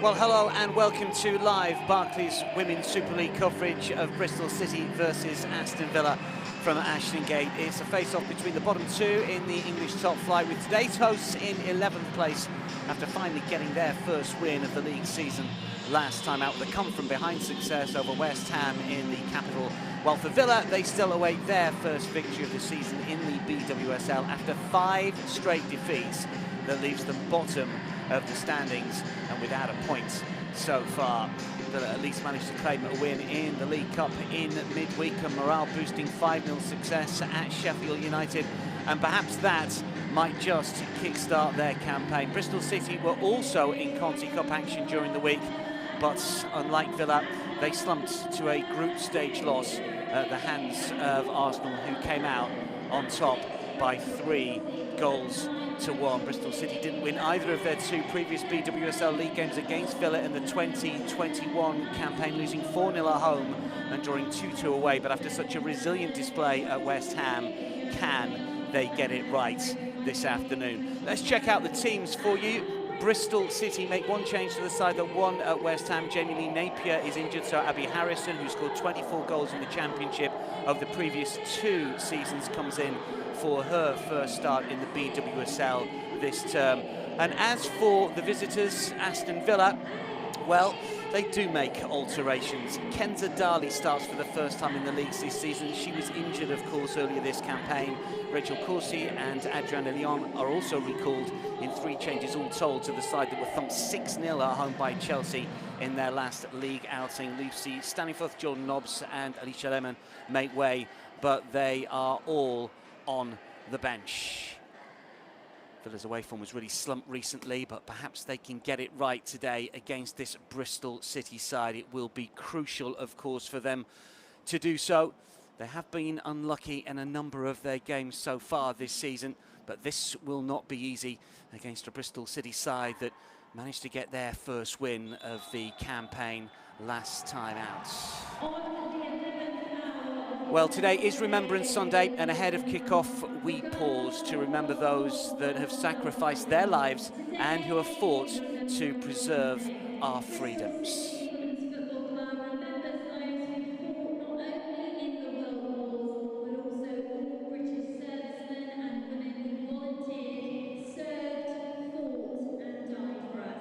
Well, hello and welcome to live Barclays Women's Super League coverage of Bristol City versus Aston Villa from Aston Gate. It's a face-off between the bottom two in the English top flight, with today's hosts in 11th place after finally getting their first win of the league season last time out with a come-from-behind success over West Ham in the capital. While for Villa, they still await their first victory of the season in the BWSL after 5 straight defeats. That leaves them bottom of the standings and without a point so far. Villa at least managed to claim a win in the League Cup in midweek, a morale-boosting 5-0 success at Sheffield United, and perhaps that might just kickstart their campaign. Bristol City were also in Conti Cup action during the week, but unlike Villa, they slumped to a group stage loss at the hands of Arsenal, who came out on top by 3-1. Bristol City didn't win either of their 2 previous BWSL League games against Villa in the 2021 campaign, losing 4-0 at home and drawing 2-2 away. But after such a resilient display at West Ham, can they get it right this afternoon? Let's check out the teams for you. Bristol City make one change to the side that won at West Ham. Jamie Lee Napier is injured, so Abby Harrison, who scored 24 goals in the Championship over the previous 2 seasons, comes in for her first start in the BWSL this term. And as for the visitors, Aston Villa, well, they do make alterations. Kenza Dali starts for the first time in the leagues this season. She was injured, of course, earlier this campaign. Rachel Corsi and Adriana Leon are also recalled in 3 changes all told to the side that were thumped 6-0 at home by Chelsea in their last league outing. Lucy Staniforth, Jordan Nobbs and Alicia Lemon make way, but they are all on the bench. Villa's away form was really slumped recently, but perhaps they can get it right today against this Bristol City side. It will be crucial, of course, for them to do so. They have been unlucky in a number of their games so far this season, but this will not be easy against a Bristol City side that managed to get their first win of the campaign last time out. Well, today is Remembrance Sunday, and ahead of kick-off, we pause to remember those that have sacrificed their lives and who have fought to preserve our freedoms. Women's Football Club remembers those who fought not only in the World Wars, but also all British servicemen and women who volunteered, served, fought and died for us.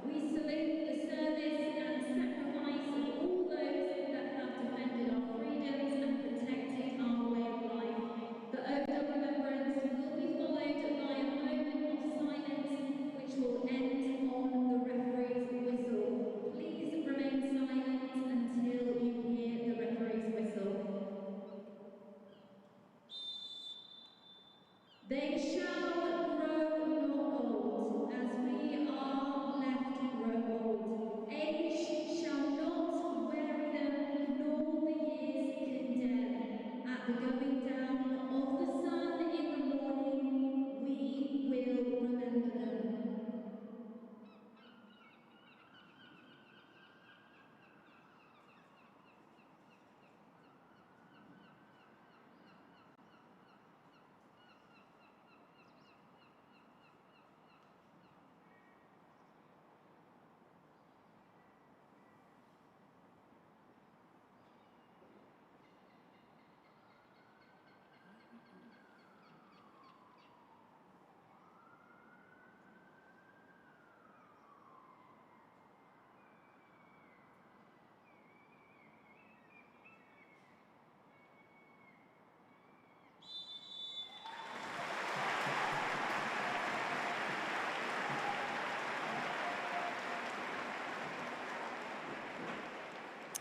We salute the service and sacrifice of all those that have defended our freedoms and protected our way of life. The ode of remembrance will be followed by a moment of silence, which will end on the referee's whistle. Please remain silent until you hear the referee's whistle. They shall grow not old, as we are left grow old. Age shall not weary them, nor the years condemn. At the going down of the sun in the morning, we will remember them.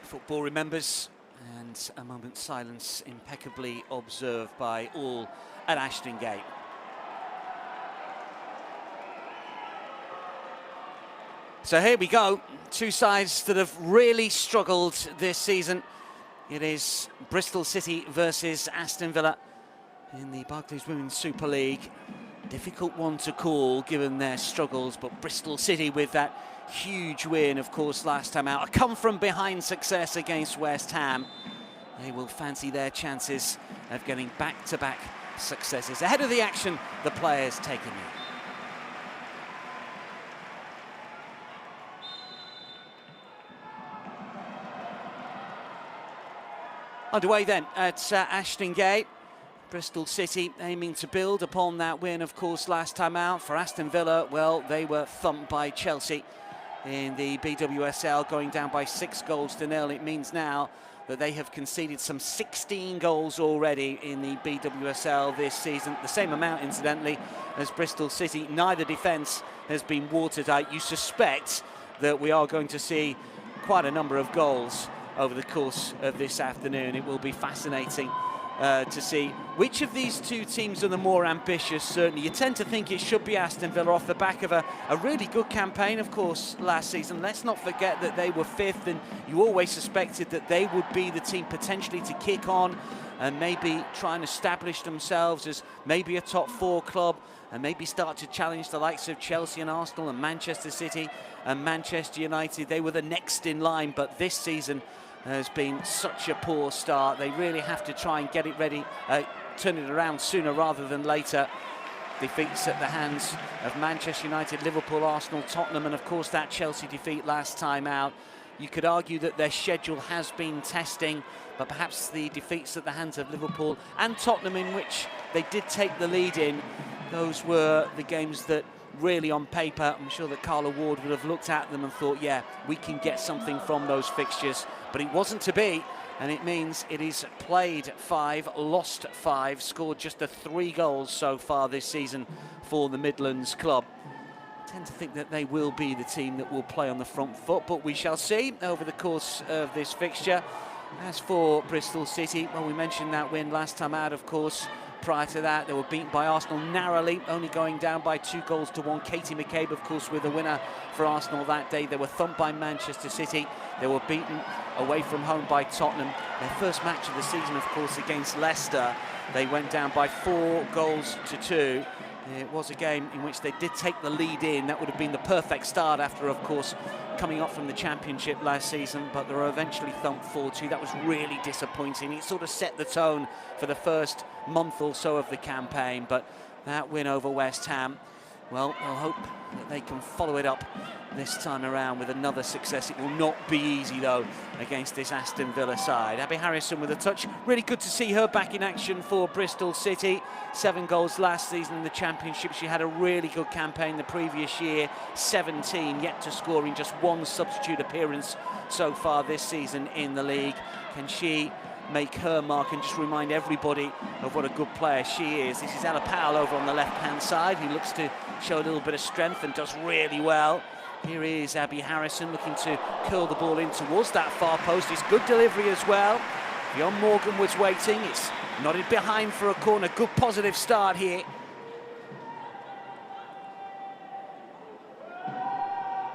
Football remembers, and a moment's silence impeccably observed by all at Aston Gate. So here we go, 2 sides that have really struggled this season. It is Bristol City versus Aston Villa in the Barclays Women's Super League. Difficult one to call given their struggles, but Bristol City with that huge win, of course, last time out. A come-from-behind success against West Ham. They will fancy their chances of getting back-to-back successes. Ahead of the action, the players taking it. Underway then at Aston Gate. Bristol City aiming to build upon that win, of course, last time out. For Aston Villa, well, they were thumped by Chelsea in the BWSL, going down by 6-0. It means now that they have conceded some 16 goals already in the BWSL this season. The same amount, incidentally, as Bristol City. Neither defence has been watertight. You suspect that we are going to see quite a number of goals over the course of this afternoon. It will be fascinating to see which of these two teams are the more ambitious. Certainly you tend to think it should be Aston Villa off the back of a really good campaign, of course, last season. Let's not forget that they were 5th, and you always suspected that they would be the team potentially to kick on and maybe try and establish themselves as maybe a top 4 club and maybe start to challenge the likes of Chelsea and Arsenal and Manchester City and Manchester United. They were the next in line, but this season has been such a poor start. They really have to try and get it ready, turn it around sooner rather than later. Defeats at the hands of Manchester United, Liverpool, Arsenal, Tottenham, and of course that Chelsea defeat last time out. You could argue that their schedule has been testing, but perhaps the defeats at the hands of Liverpool and Tottenham, in which they did take the lead in, those were the games that really, on paper, I'm sure that Carla Ward would have looked at them and thought, yeah, we can get something from those fixtures. But it wasn't to be, and it means it is played 5, lost 5, scored just the 3 goals so far this season for the Midlands club. I tend to think that they will be the team that will play on the front foot, but we shall see over the course of this fixture. As for Bristol City, well, we mentioned that win last time out, of course. Prior to that, they were beaten by Arsenal narrowly, only going down by 2-1. Katie McCabe, of course, with the winner for Arsenal that day. They were thumped by Manchester City. They were beaten away from home by Tottenham. Their first match of the season, of course, against Leicester. They went down by 4-2. It was a game in which they did take the lead in. That would have been the perfect start after, of course, coming up from the Championship last season, but they were eventually thumped 4-2. That was really disappointing. It sort of set the tone for the first month or so of the campaign, but that win over West Ham, well, we'll hope that they can follow it up this time around with another success. It will not be easy, though, against this Aston Villa side. Abby Harrison with a touch. Really good to see her back in action for Bristol City. 7 goals last season in the Championship. She had a really good campaign the previous year. 17, yet to score in just 1 substitute appearance so far this season in the league. Can she make her mark and just remind everybody of what a good player she is? This is Ella Powell over on the left-hand side, who looks to show a little bit of strength and does really well. Here is Abby Harrison looking to curl the ball in towards that far post. It's good delivery as well. Bjorn Morgan was waiting. It's nodded behind for a corner. Good positive start here.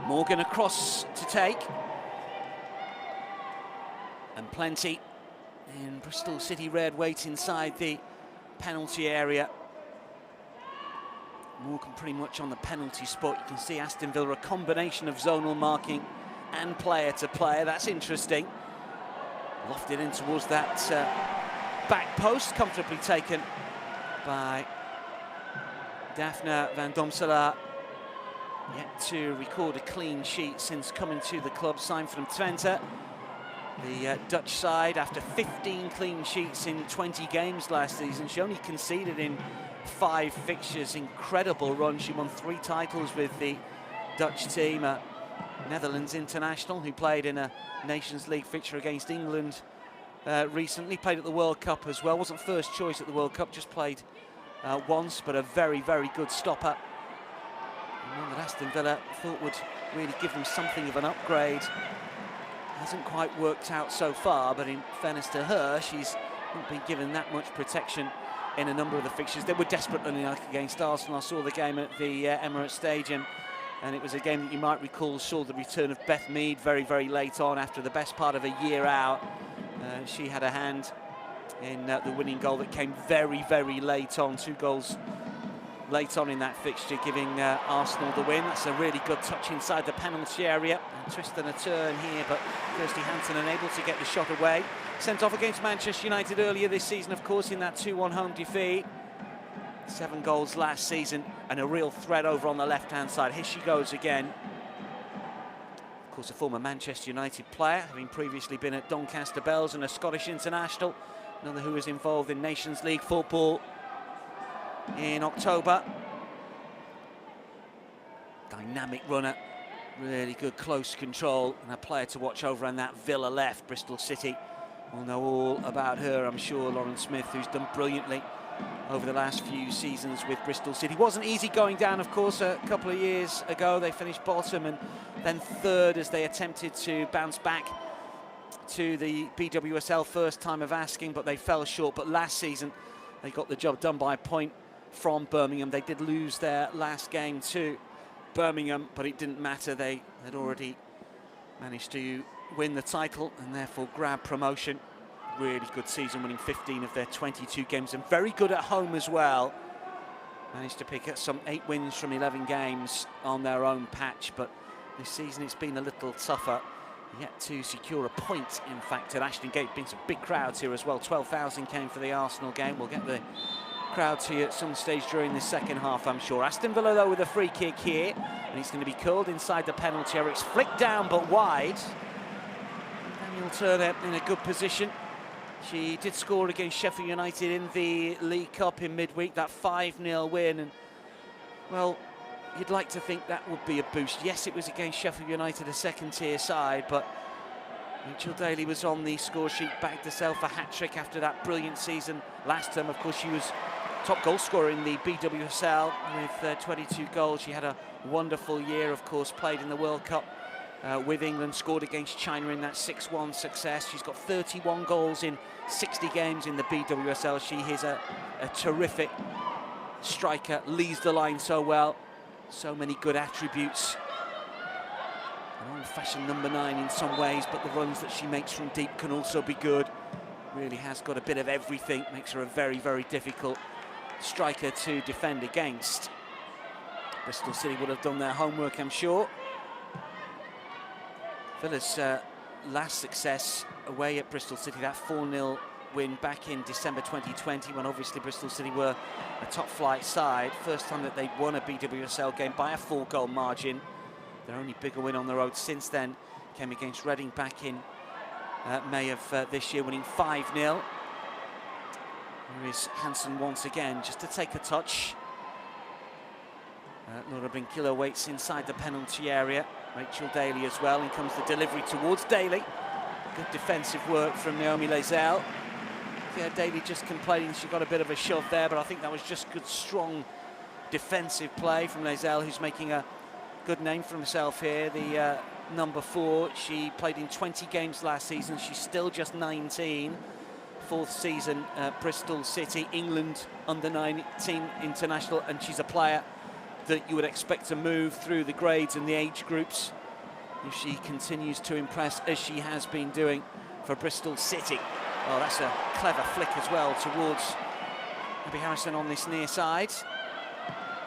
Morgan across to take. And plenty in Bristol City red weight inside the penalty area. Morgan pretty much on the penalty spot. You can see Aston Villa, a combination of zonal marking and player to player. That's interesting. Lofted in towards that back post, comfortably taken by Daphne van Domselaar. Yet to record a clean sheet since coming to the club, signed from Twente. The Dutch side, after 15 clean sheets in 20 games last season, she only conceded in 5 fixtures. Incredible run. She won 3 titles with the Dutch team. Netherlands international, who played in a Nations League fixture against England recently. Played at the World Cup as well. Wasn't first choice at the World Cup, just played once, but a very, very good stopper. And one that Aston Villa thought would really give them something of an upgrade. Hasn't quite worked out so far, but in fairness to her, she's not been given that much protection in a number of the fixtures. They were desperately like against Arsenal. I saw the game at the Emirates Stadium, and it was a game that you might recall saw the return of Beth Mead very, very late on after the best part of a year out. She had a hand in the winning goal that came very, very late on. 2 goals late on in that fixture, giving Arsenal the win. That's a really good touch inside the penalty area. And twist and a turn here, but Kirsty Hansen unable to get the shot away. Sent off against Manchester United earlier this season, of course, in that 2-1 home defeat. 7 goals last season, and a real threat over on the left-hand side. Here she goes again. Of course, a former Manchester United player, having previously been at Doncaster Bells and a Scottish international. Another who was involved in Nations League football in October. Dynamic runner, really good close control, and a player to watch over on that Villa left. Bristol City will know all about her, I'm sure. Lauren Smith, who's done brilliantly over the last few seasons with Bristol City. Wasn't easy going down, of course, a couple of years ago. They finished bottom and then third as they attempted to bounce back to the BWSL, first time of asking, but they fell short. But last season, they got the job done by a point from Birmingham. They did lose their last game to Birmingham, but it didn't matter. They had already managed to win the title and therefore grab promotion. Really good season, winning 15 of their 22 games, and very good at home as well. Managed to pick up some 8 wins from 11 games on their own patch, but this season it's been a little tougher. Yet to secure a point, in fact, at Aston Gate. Been some big crowds here as well. 12,000 came for the Arsenal game. We'll get the crowd to you at some stage during the second half, I'm sure. Aston Villa, though, with a free kick here, and it's going to be curled inside the penalty area. It's flicked down but wide. Daniel Turner in a good position. She did score against Sheffield United in the League Cup in midweek, that 5-0 win, and, well, you'd like to think that would be a boost. Yes, it was against Sheffield United, a second-tier side, but Rachel Daly was on the score sheet, bagged herself a hat-trick after that brilliant season last term. Of course, she was top goal scorer in the BWSL with 22 goals. She had a wonderful year, of course, played in the World Cup with England, scored against China in that 6-1 success. She's got 31 goals in 60 games in the BWSL. She is a terrific striker, leads the line so well. So many good attributes. An old-fashioned number 9 in some ways, but the runs that she makes from deep can also be good. Really has got a bit of everything, makes her a very, very difficult striker to defend against. Bristol City would have done their homework, I'm sure. Villa's last success away at Bristol City, that 4-0 win back in December 2020, when obviously Bristol City were a top-flight side. First time that they'd won a BWSL game by a 4-goal margin. Their only bigger win on the road since then came against Reading back in May of this year, winning 5-0. Here is Hansen once again, just to take a touch. Laura Brinkilo waits inside the penalty area. Rachel Daly as well, and comes the delivery towards Daly. Good defensive work from Naomi Lazelle. Yeah, Daly just complaining she got a bit of a shove there, but I think that was just good, strong defensive play from Lazelle, who's making a good name for himself here. The number 4, she played in 20 games last season. She's still just 19. 4th season at Bristol City, England under-19 international, and she's a player that you would expect to move through the grades and the age groups if she continues to impress as she has been doing for Bristol City. Oh, that's a clever flick as well towards Abby Harrison on this near side.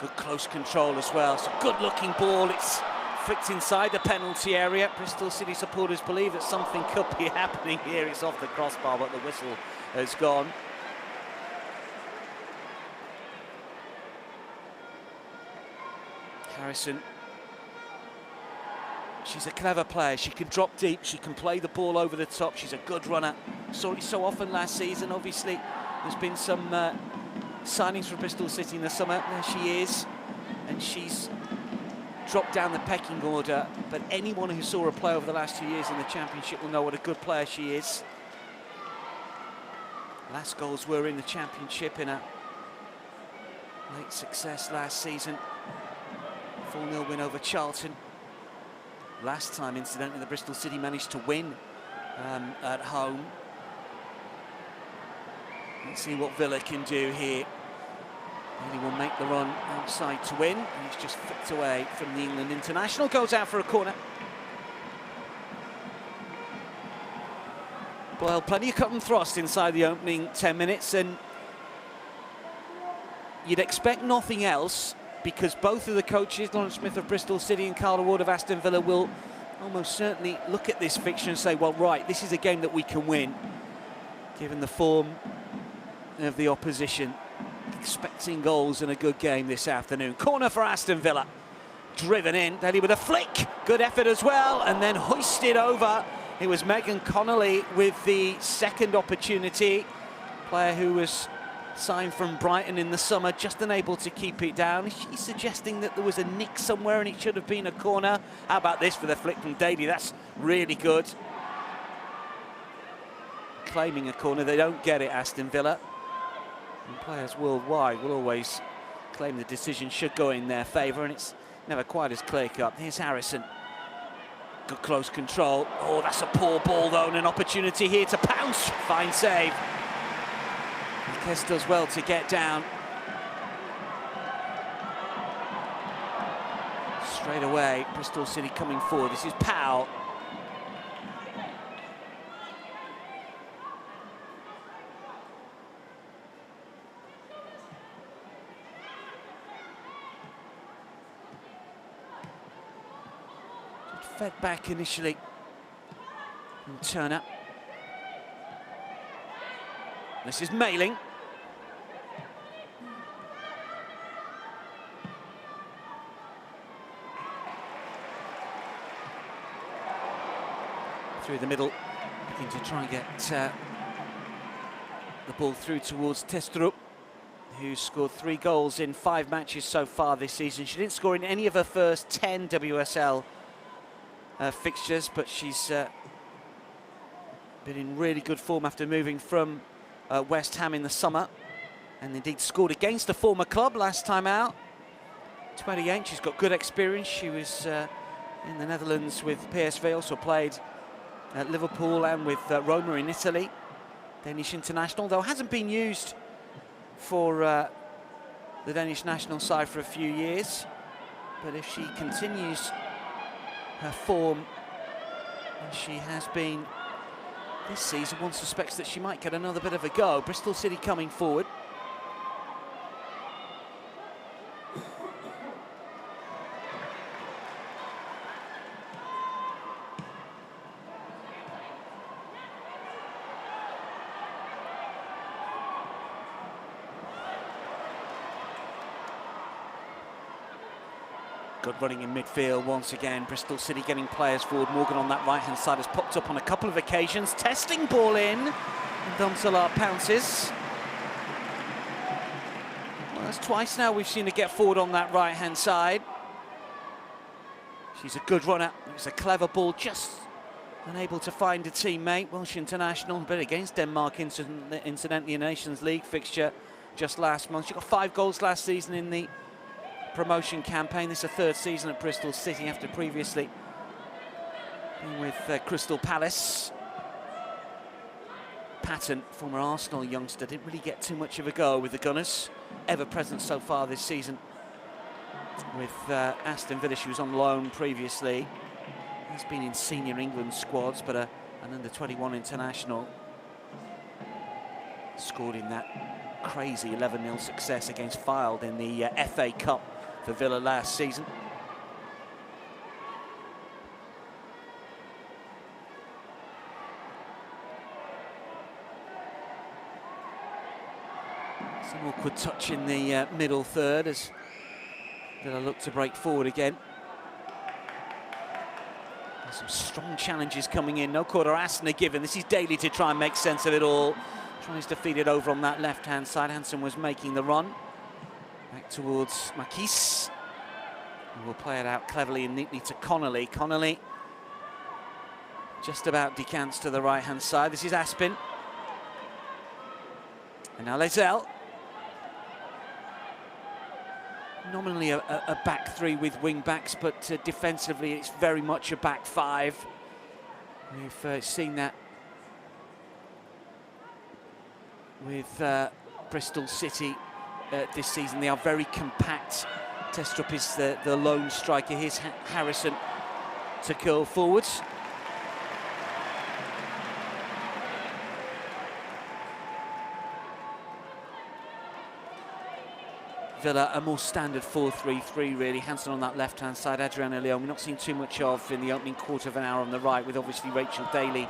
Good close control as well. It's a good-looking ball. It's flicked inside the penalty area. Bristol City supporters believe that something could be happening here. It's off the crossbar, but the whistle has gone. Harrison, she's a clever player. She can drop deep, she can play the ball over the top, she's a good runner. Saw it so often last season. Obviously there's been some signings for Bristol City in the summer. There she is, and she's dropped down the pecking order, but anyone who saw her play over the last 2 years in the Championship will know what a good player she is. Last goals were in the Championship in a late success last season. 4-0 win over Charlton. Last time, incidentally, the Bristol City managed to win at home. Let's see what Villa can do here. He will make the run outside to win. And he's just flicked away from the England international. Goes out for a corner. Well, plenty of cut and thrust inside the opening 10 minutes, and you'd expect nothing else, because both of the coaches, Lauren Smith of Bristol City and Carla Ward of Aston Villa, will almost certainly look at this fixture and say, well, right, this is a game that we can win, given the form of the opposition. Expecting goals in a good game this afternoon. Corner for Aston Villa. driven in. Daly with a flick, good effort as well, and then hoisted over. It was Megan Connolly with the second opportunity. Player who was signed from Brighton in the summer, just unable to keep it down. She's suggesting that there was a nick somewhere and it should have been a corner. How about this for the flick from Daly? That's really good. Claiming a corner, they don't get it, Aston Villa. And players worldwide will always claim the decision should go in their favour, and it's never quite as clear-cut. Here's Harrison. Good close control. Oh, that's a poor ball, though, and an opportunity here to pounce. Fine save. Kess does well to get down. Straight away, Bristol City coming forward. This is Powell. Fed back initially from Turner. This is Mailing. Through the middle, looking to try and get the ball through towards Testrup, who scored 3 goals in 5 matches so far this season. She didn't score in any of her first 10 WSL fixtures, but she's been in really good form after moving from West Ham in the summer, and indeed scored against the former club last time out. 28, she's got good experience. She was in the Netherlands with PSV, also played at Liverpool and with Roma in Italy. Danish international, though hasn't been used for the Danish national side for a few years. But if she continues her form, and she has been this season, one suspects that she might get another bit of a go. Bristol City coming forward. Good running in midfield once again. Bristol City getting players forward. Morgan on that right-hand side has popped up on a couple of occasions. Testing ball in. And Domsalar pounces. Well, that's twice now we've seen her get forward on that right-hand side. She's a good runner. It's a clever ball, just unable to find a teammate. Welsh international, but against Denmark, incidentally, a Nations League fixture just last month. She got 5 goals last season in the promotion campaign. This is her 3rd season at Bristol City after previously being with Crystal Palace. Patton, former Arsenal youngster, didn't really get too much of a go with the Gunners. Ever present so far this season with Aston Villa. She was on loan previously. Has been in senior England squads, but an under-21 international. Scored in that crazy 11-0 success against Fylde in the FA Cup for Villa last season. Some awkward touch in the middle third as Villa look to break forward again. There's some strong challenges coming in. No quarter Aston are given. This is Daly to try and make sense of it all. Tries to feed it over on that left-hand side. Hansen was making the run. Back towards Makis. And will play it out cleverly and neatly to Connolly. Connolly just about decants to the right-hand side. This is Aston. And now Lezelle. Nominally a back 3 with wing-backs, but defensively it's very much a back 5. We've seen that with Bristol City this season. They are very compact. Testrup is the lone striker. Here's Harrison to curl forwards. Villa, a more standard 4-3-3 really. Hansen on that left-hand side, Adriana Leon we've not seen too much of in the opening quarter of an hour on the right, with obviously Rachel Daly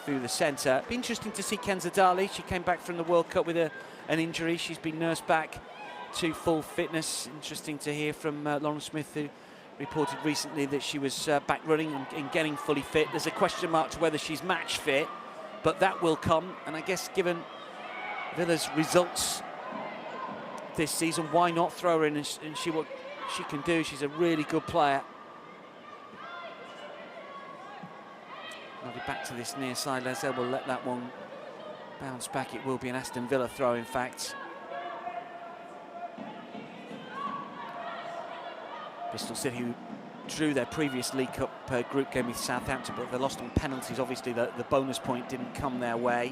through the centre. Be interesting to see Kenza Dali. She came back from the World Cup with an injury. She's been nursed back to full fitness. Interesting to hear from Lauren Smith, who reported recently that she was back running and getting fully fit. There's a question mark to whether she's match fit, but that will come. And I guess given Villa's results this season, why not throw her in and see what she can do? She's a really good player. Nodded back to this near side. Leselle will let that one bounce back. It will be an Aston Villa throw, in fact. Bristol City, who drew their previous League Cup group game with Southampton, but they lost on penalties. Obviously, the bonus point didn't come their way.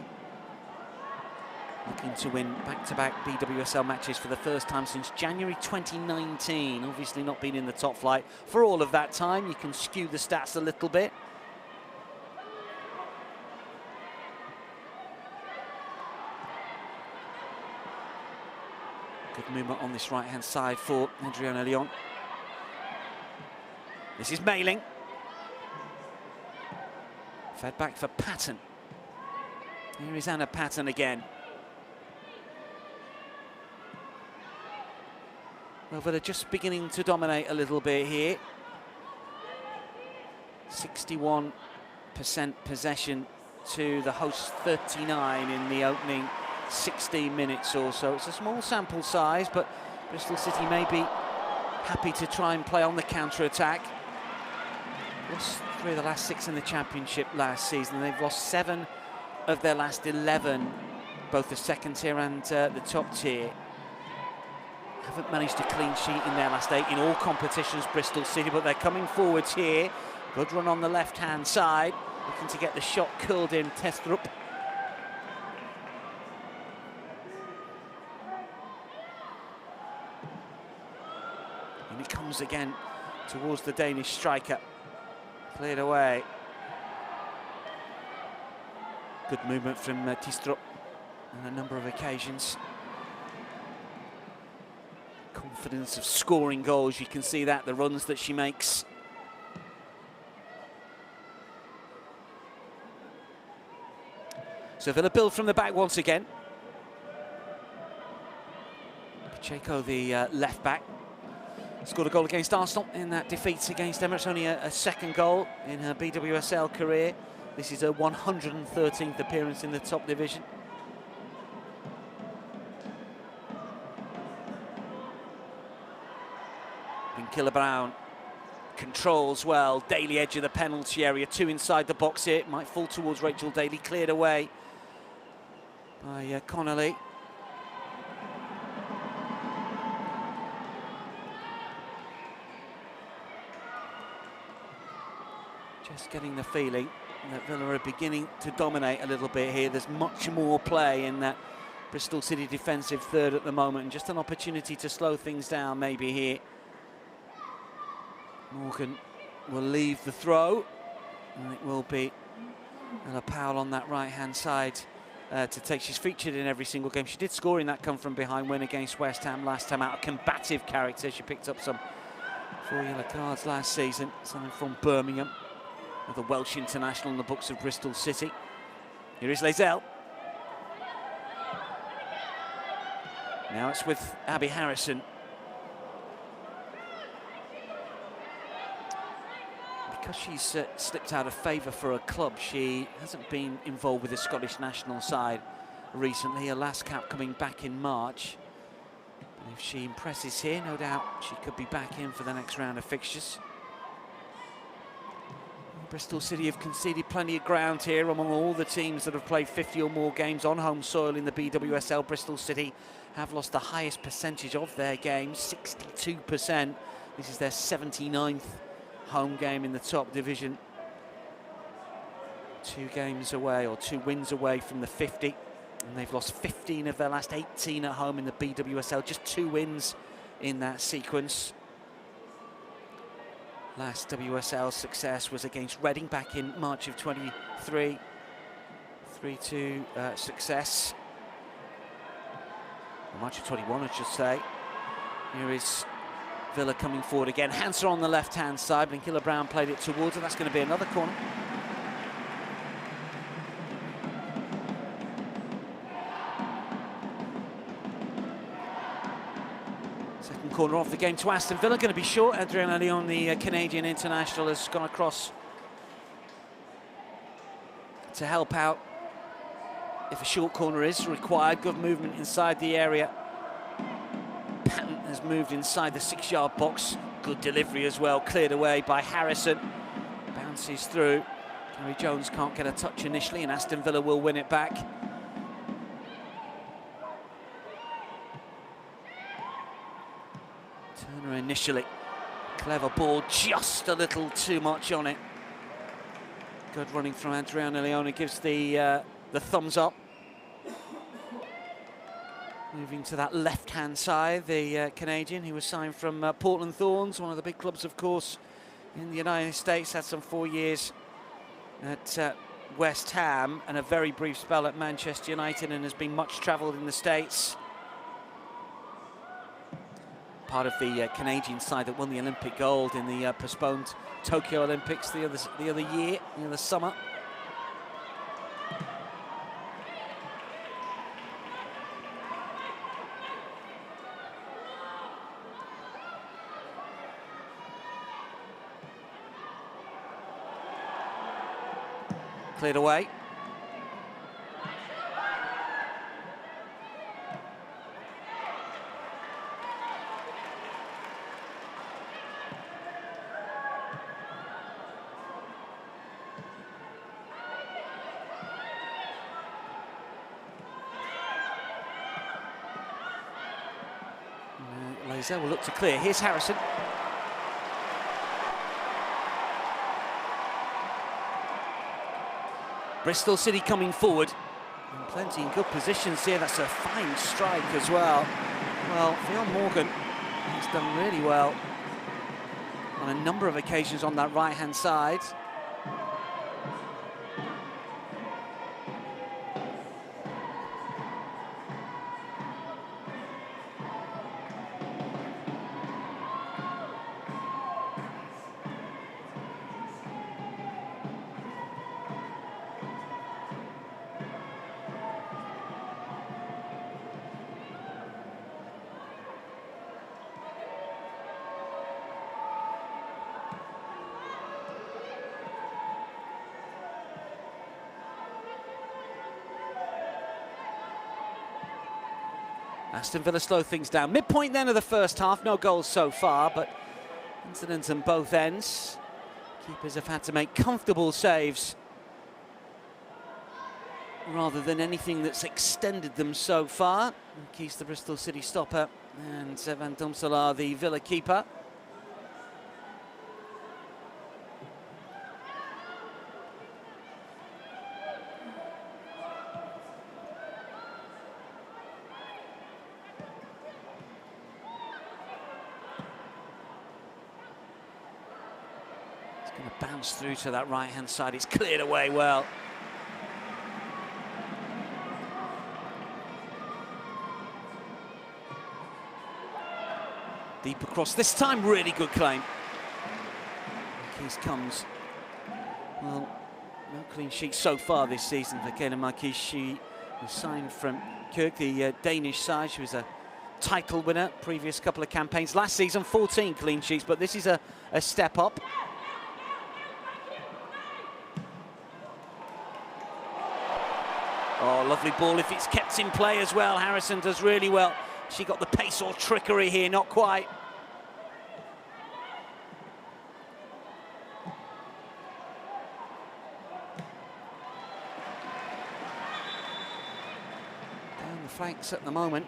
Looking to win back-to-back BWSL matches for the first time since January 2019. Obviously not been in the top flight for all of that time. You can skew the stats a little bit. Good movement on this right-hand side for Adriana Leon. This is Mailing. Fed back for Patton. Here is Anna Patton again. Well, they're just beginning to dominate a little bit here. 61% possession to the host 39 in the opening 16 minutes or so. It's a small sample size, but Bristol City may be happy to try and play on the counter-attack. Lost 3 of the last 6 in the Championship last season. They've lost 7 of their last 11, both the second tier and the top tier. Haven't managed a clean sheet in their last 8 in all competitions, Bristol City, but they're coming forwards here. Good run on the left-hand side, looking to get the shot curled in. Testrup. And it comes again towards the Danish striker. Cleared away. Good movement from Testrup on a number of occasions. Confidence of scoring goals, you can see that, the runs that she makes. So Villa build from the back once again. Pacheco, the left back, scored a goal against Aston in that defeat against Emirates, only a second goal in her BWSL career. This is her 113th appearance in the top division. Killer Brown controls well. Daly edge of the penalty area, 2 inside the box here. It might fall towards Rachel Daly, cleared away by Connolly. Just getting the feeling that Villa are beginning to dominate a little bit here. There's much more play in that Bristol City defensive third at the moment, and just an opportunity to slow things down maybe here. Morgan will leave the throw, and it will be Ella Powell on that right-hand side to take. She's featured in every single game. She did score in that come-from-behind win against West Ham last time out. A combative character. She picked up some 4 yellow cards last season, something from Birmingham. Another Welsh international in the books of Bristol City. Here is Leselle. Now it's with Abby Harrison. Because she's slipped out of favour for a club, she hasn't been involved with the Scottish national side recently. Her last cap coming back in March. And if she impresses here, no doubt she could be back in for the next round of fixtures. Bristol City have conceded plenty of ground here among all the teams that have played 50 or more games on home soil in the BWSL. Bristol City have lost the highest percentage of their games, 62%. This is their 79th home game in the top division. 2 games away, or 2 wins away from the 50, and they've lost 15 of their last 18 at home in the BWSL. Just 2 wins in that sequence. Last WSL success was against Reading back in March of 23. 3-2 success. Or March of 21, I should say. Here is Villa coming forward again. Hanser on the left-hand side. Blinkilla Brown played it towards her. That's going to be another corner. Second corner off the game to Aston Villa, going to be short. Adrian Leon, the Canadian international, has gone across to help out if a short corner is required. Good movement inside the area. Patton has moved inside the 6-yard box. Good delivery as well, cleared away by Harrison. Bounces through. Gary Jones can't get a touch initially, and Aston Villa will win it back. Turner initially. Clever ball, just a little too much on it. Good running from Adriano Leone, gives the thumbs up. Moving to that left-hand side, the Canadian who was signed from Portland Thorns, one of the big clubs, of course, in the United States. Had some 4 years at West Ham and a very brief spell at Manchester United, and has been much travelled in the States. Part of the Canadian side that won the Olympic gold in the postponed Tokyo Olympics the other year, the other summer. Cleared away. Laser will look to clear. Here's Harrison. Bristol City coming forward. And plenty in good positions here. That's a fine strike as well. Well, Fionn Morgan has done really well on a number of occasions on that right-hand side. Aston Villa slow things down. Midpoint then of the first half, no goals so far, but incidents on both ends. Keepers have had to make comfortable saves rather than anything that's extended them so far. Keys the Bristol City stopper, and Van Domselaar, the Villa keeper. Going to bounce through to that right-hand side. It's cleared away well. Deep across this time, really good claim. Marquise comes. Well, no clean sheet so far this season for Kayla Marquise. She was signed from Kirk, the Danish side. She was a title winner previous couple of campaigns. Last season, 14 clean sheets, but this is a step up. Oh, lovely ball if it's kept in play as well. Harrison does really well. She got the pace or trickery here, not quite. Down the flanks at the moment.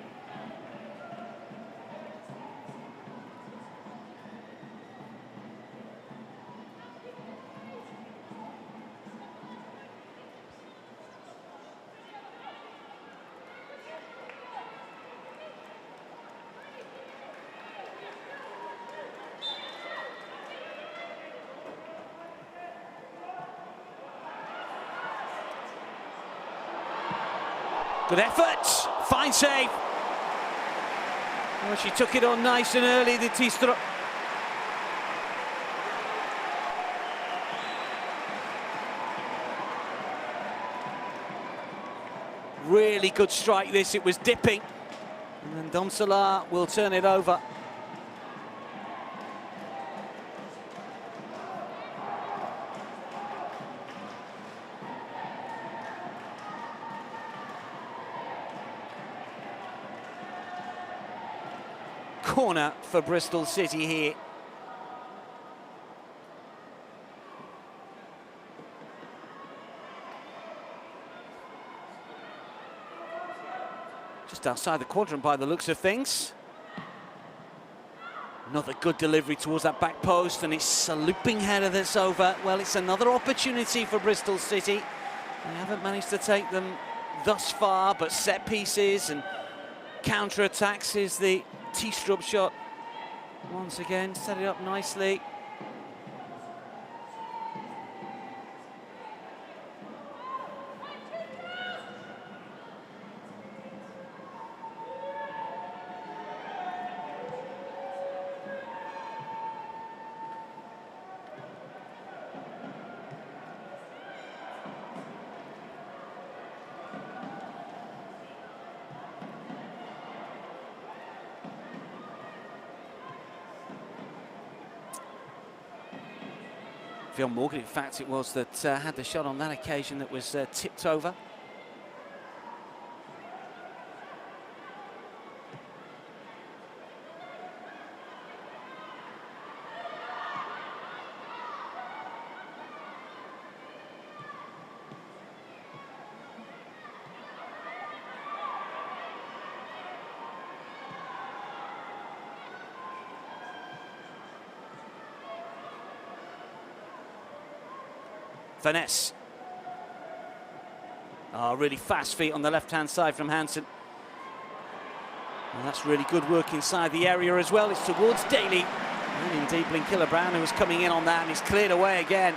Good effort, fine save. Well, she took it on nice and early, the Tistro. Really good strike this, it was dipping. And then Domselaar will turn it over. corner for Bristol City here. Just outside the quadrant by the looks of things. Another good delivery towards that back post, and it's a looping header that's over. Well, it's another opportunity for Bristol City. They haven't managed to take them thus far, but set pieces and counter-attacks is the T-strub shot. Once again, set it up nicely. Phil Morgan, in fact, it was that had the shot on that occasion that was tipped over. Finesse. Oh, really fast feet on the left-hand side from Hansen. And that's really good work inside the area as well. It's towards Daly. And indeed, Blinkilla Brown, who was coming in on that, and he's cleared away again.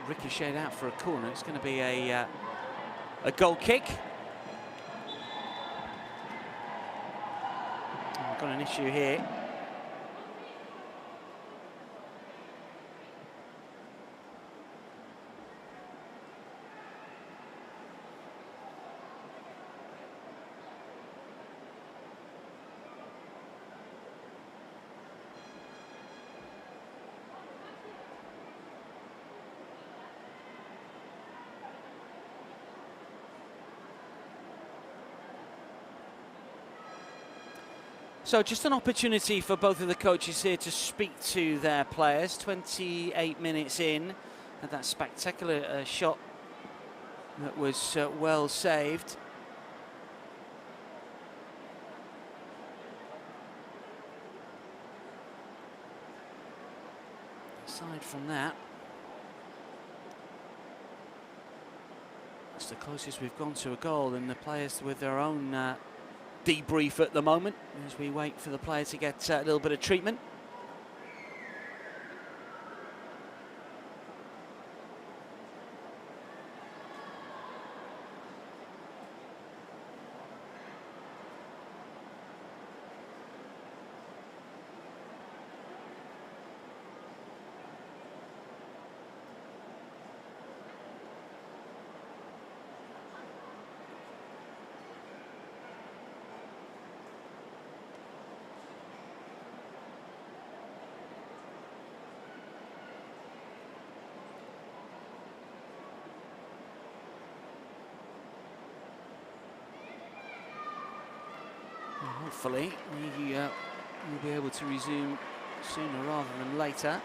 Ricocheted out for a corner. It's going to be a goal kick. We've got an issue here. So just an opportunity for both of the coaches here to speak to their players. 28 minutes in, and that spectacular shot that was well saved. Aside from that, that's the closest we've gone to a goal, and the players with their own debrief at the moment as we wait for the player to get a little bit of treatment. Hopefully, we will be able to resume sooner rather than later.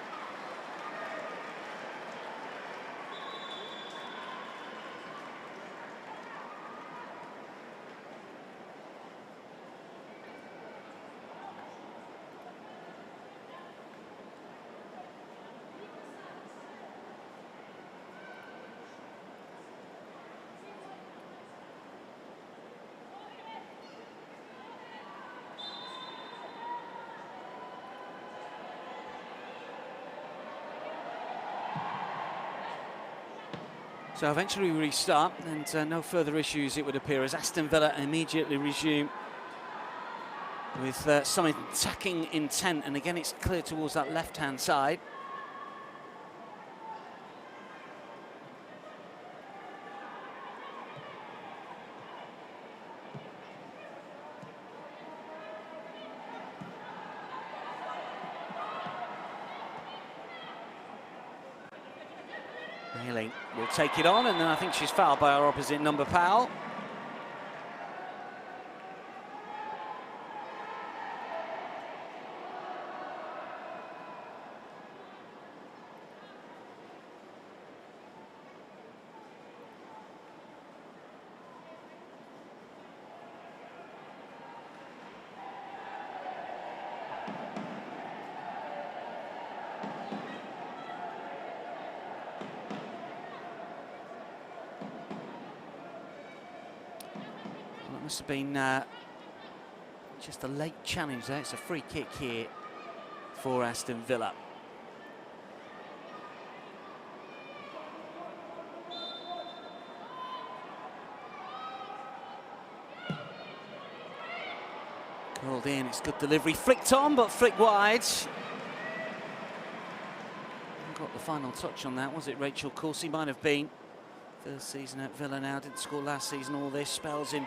So eventually we restart, and no further issues, it would appear, as Aston Villa immediately resume with some attacking intent. And again, it's clear towards that left-hand side. Haley will take it on, and then I think she's fouled by our opposite number, Powell. Must have been just a late challenge there. It's a free kick here for Aston Villa. Called in, it's good delivery. Flicked on, but flicked wide. Got the final touch on that, was it? Rachel Corsie might have been. First season at Villa now, didn't score last season. All this spells in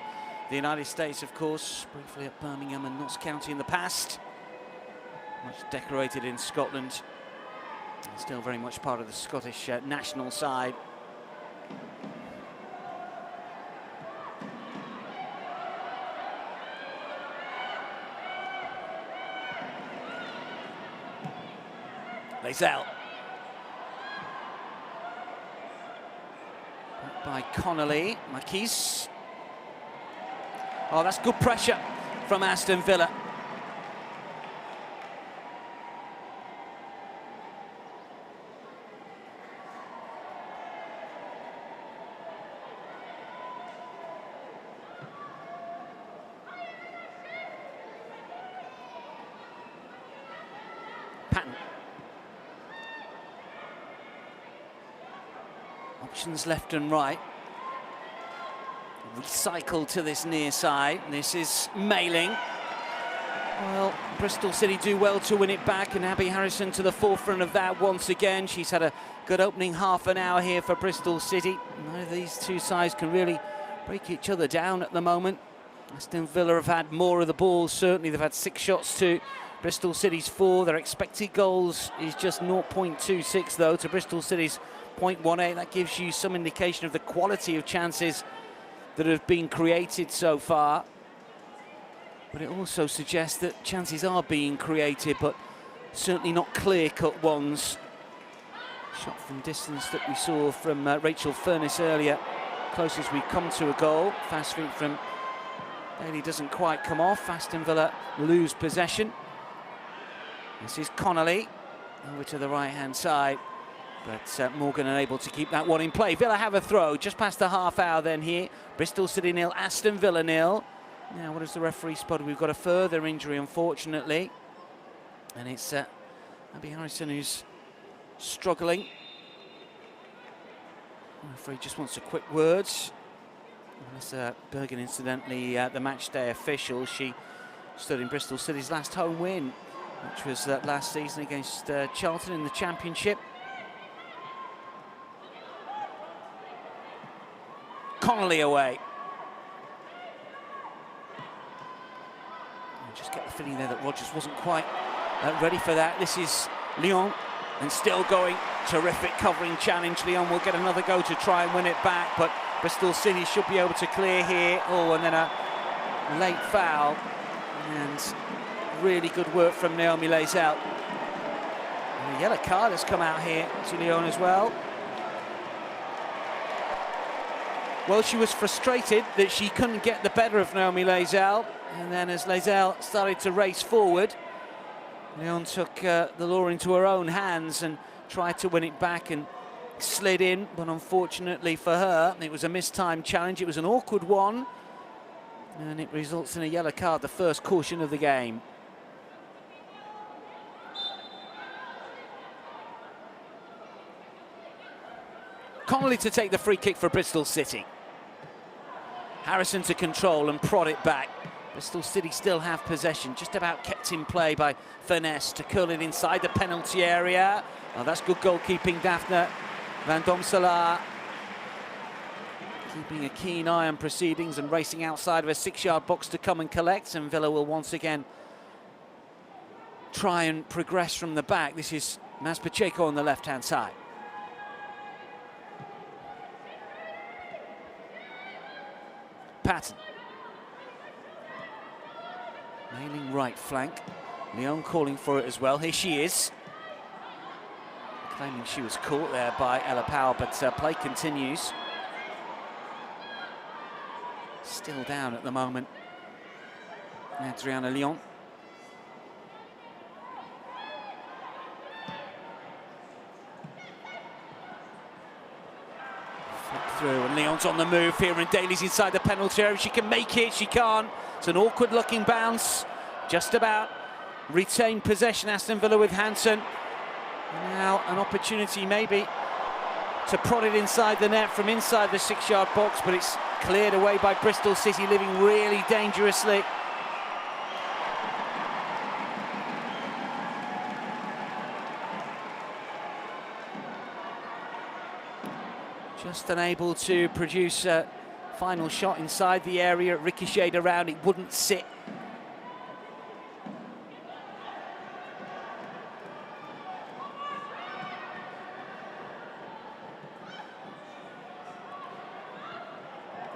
the United States, of course, briefly at Birmingham and Notts County in the past. Much decorated in Scotland. And still very much part of the Scottish national side. Lazelle. By Connolly, Marquise. Oh, that's good pressure from Aston Villa. Patton. Options left and right. Recycled to this near side. This is Mailing. Well, Bristol City do well to win it back, and Abby Harrison to the forefront of that once again. She's had a good opening half an hour here for Bristol City. Neither of these two sides can really break each other down at the moment. Aston Villa have had more of the ball, certainly. They've had 6 shots to Bristol City's 4. Their expected goals is just 0.26 though to Bristol City's 0.18. That gives you some indication of the quality of chances that have been created so far, but it also suggests that chances are being created, but certainly not clear-cut ones. Shot from distance that we saw from Rachel Furness earlier, closest we come to a goal. Fast feet from Bailey doesn't quite come off. Aston Villa lose possession. This is Connolly over to the right-hand side. But Morgan unable to keep that one in play. Villa have a throw just past the half hour then here. Bristol City 0, Aston Villa 0. Now what does the referee spot? We've got a further injury, unfortunately. And it's Abby Harrison who's struggling. The referee just wants a quick word. Melissa Bergen, incidentally, the match day official. She stood in Bristol City's last home win, which was last season against Charlton in the Championship. Connolly away. I just get the feeling there that Rogers wasn't quite ready for that. This is Lyon, and still going. Terrific covering challenge. Lyon will get another go to try and win it back, but Bristol City should be able to clear here. Oh, and then a late foul. And really good work from Naomi Lazelle. And a yellow card has come out here to Lyon as well. Well, she was frustrated that she couldn't get the better of Naomi Lazelle, and then as Lazelle started to race forward, Lyon took the law into her own hands and tried to win it back and slid in, but unfortunately for her, it was a mistimed challenge. It was an awkward one, and it results in a yellow card, the first caution of the game. Connolly to take the free kick for Bristol City. Harrison to control and prod it back. Bristol City still have possession, just about kept in play by Furness to curl it inside the penalty area. Oh, that's good goalkeeping, Daphne Van Domselaar. Keeping a keen eye on proceedings and racing outside of a 6-yard box to come and collect, and Villa will once again try and progress from the back. This is Mas Pacheco on the left-hand side. pattern. Nailing right flank. Lyon calling for it as well. Here she is. Claiming she was caught there by Ella Powell, but play continues. Still down at the moment. Adriana Lyon. Flick through, and Lyon's on the move here, and Daly's inside the penalty area. She can make it, she can't. It's an awkward looking bounce. Just about retained possession, Aston Villa with Hansen. Now an opportunity maybe to prod it inside the net from inside the 6-yard box, but it's cleared away by Bristol City, living really dangerously. Just unable to produce a final shot inside the area. It ricocheted around, it wouldn't sit.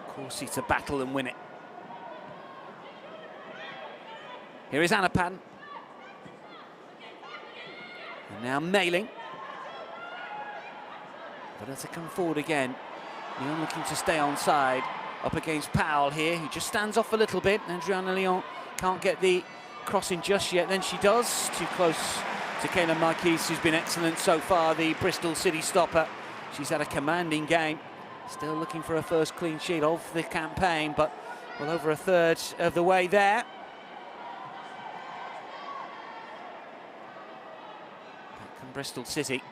Corsi to battle and win it. Here is Anapan. And now Mailing. But to come forward again. Lyon looking to stay onside. Up against Powell here, who just stands off a little bit. Adriana Lyon can't get the crossing just yet. Then she does. Too close to Kayla Marquise, who's been excellent so far, the Bristol City stopper. She's had a commanding game. Still looking for her first clean sheet of the campaign, but well over a third of the way there. Back from Bristol City.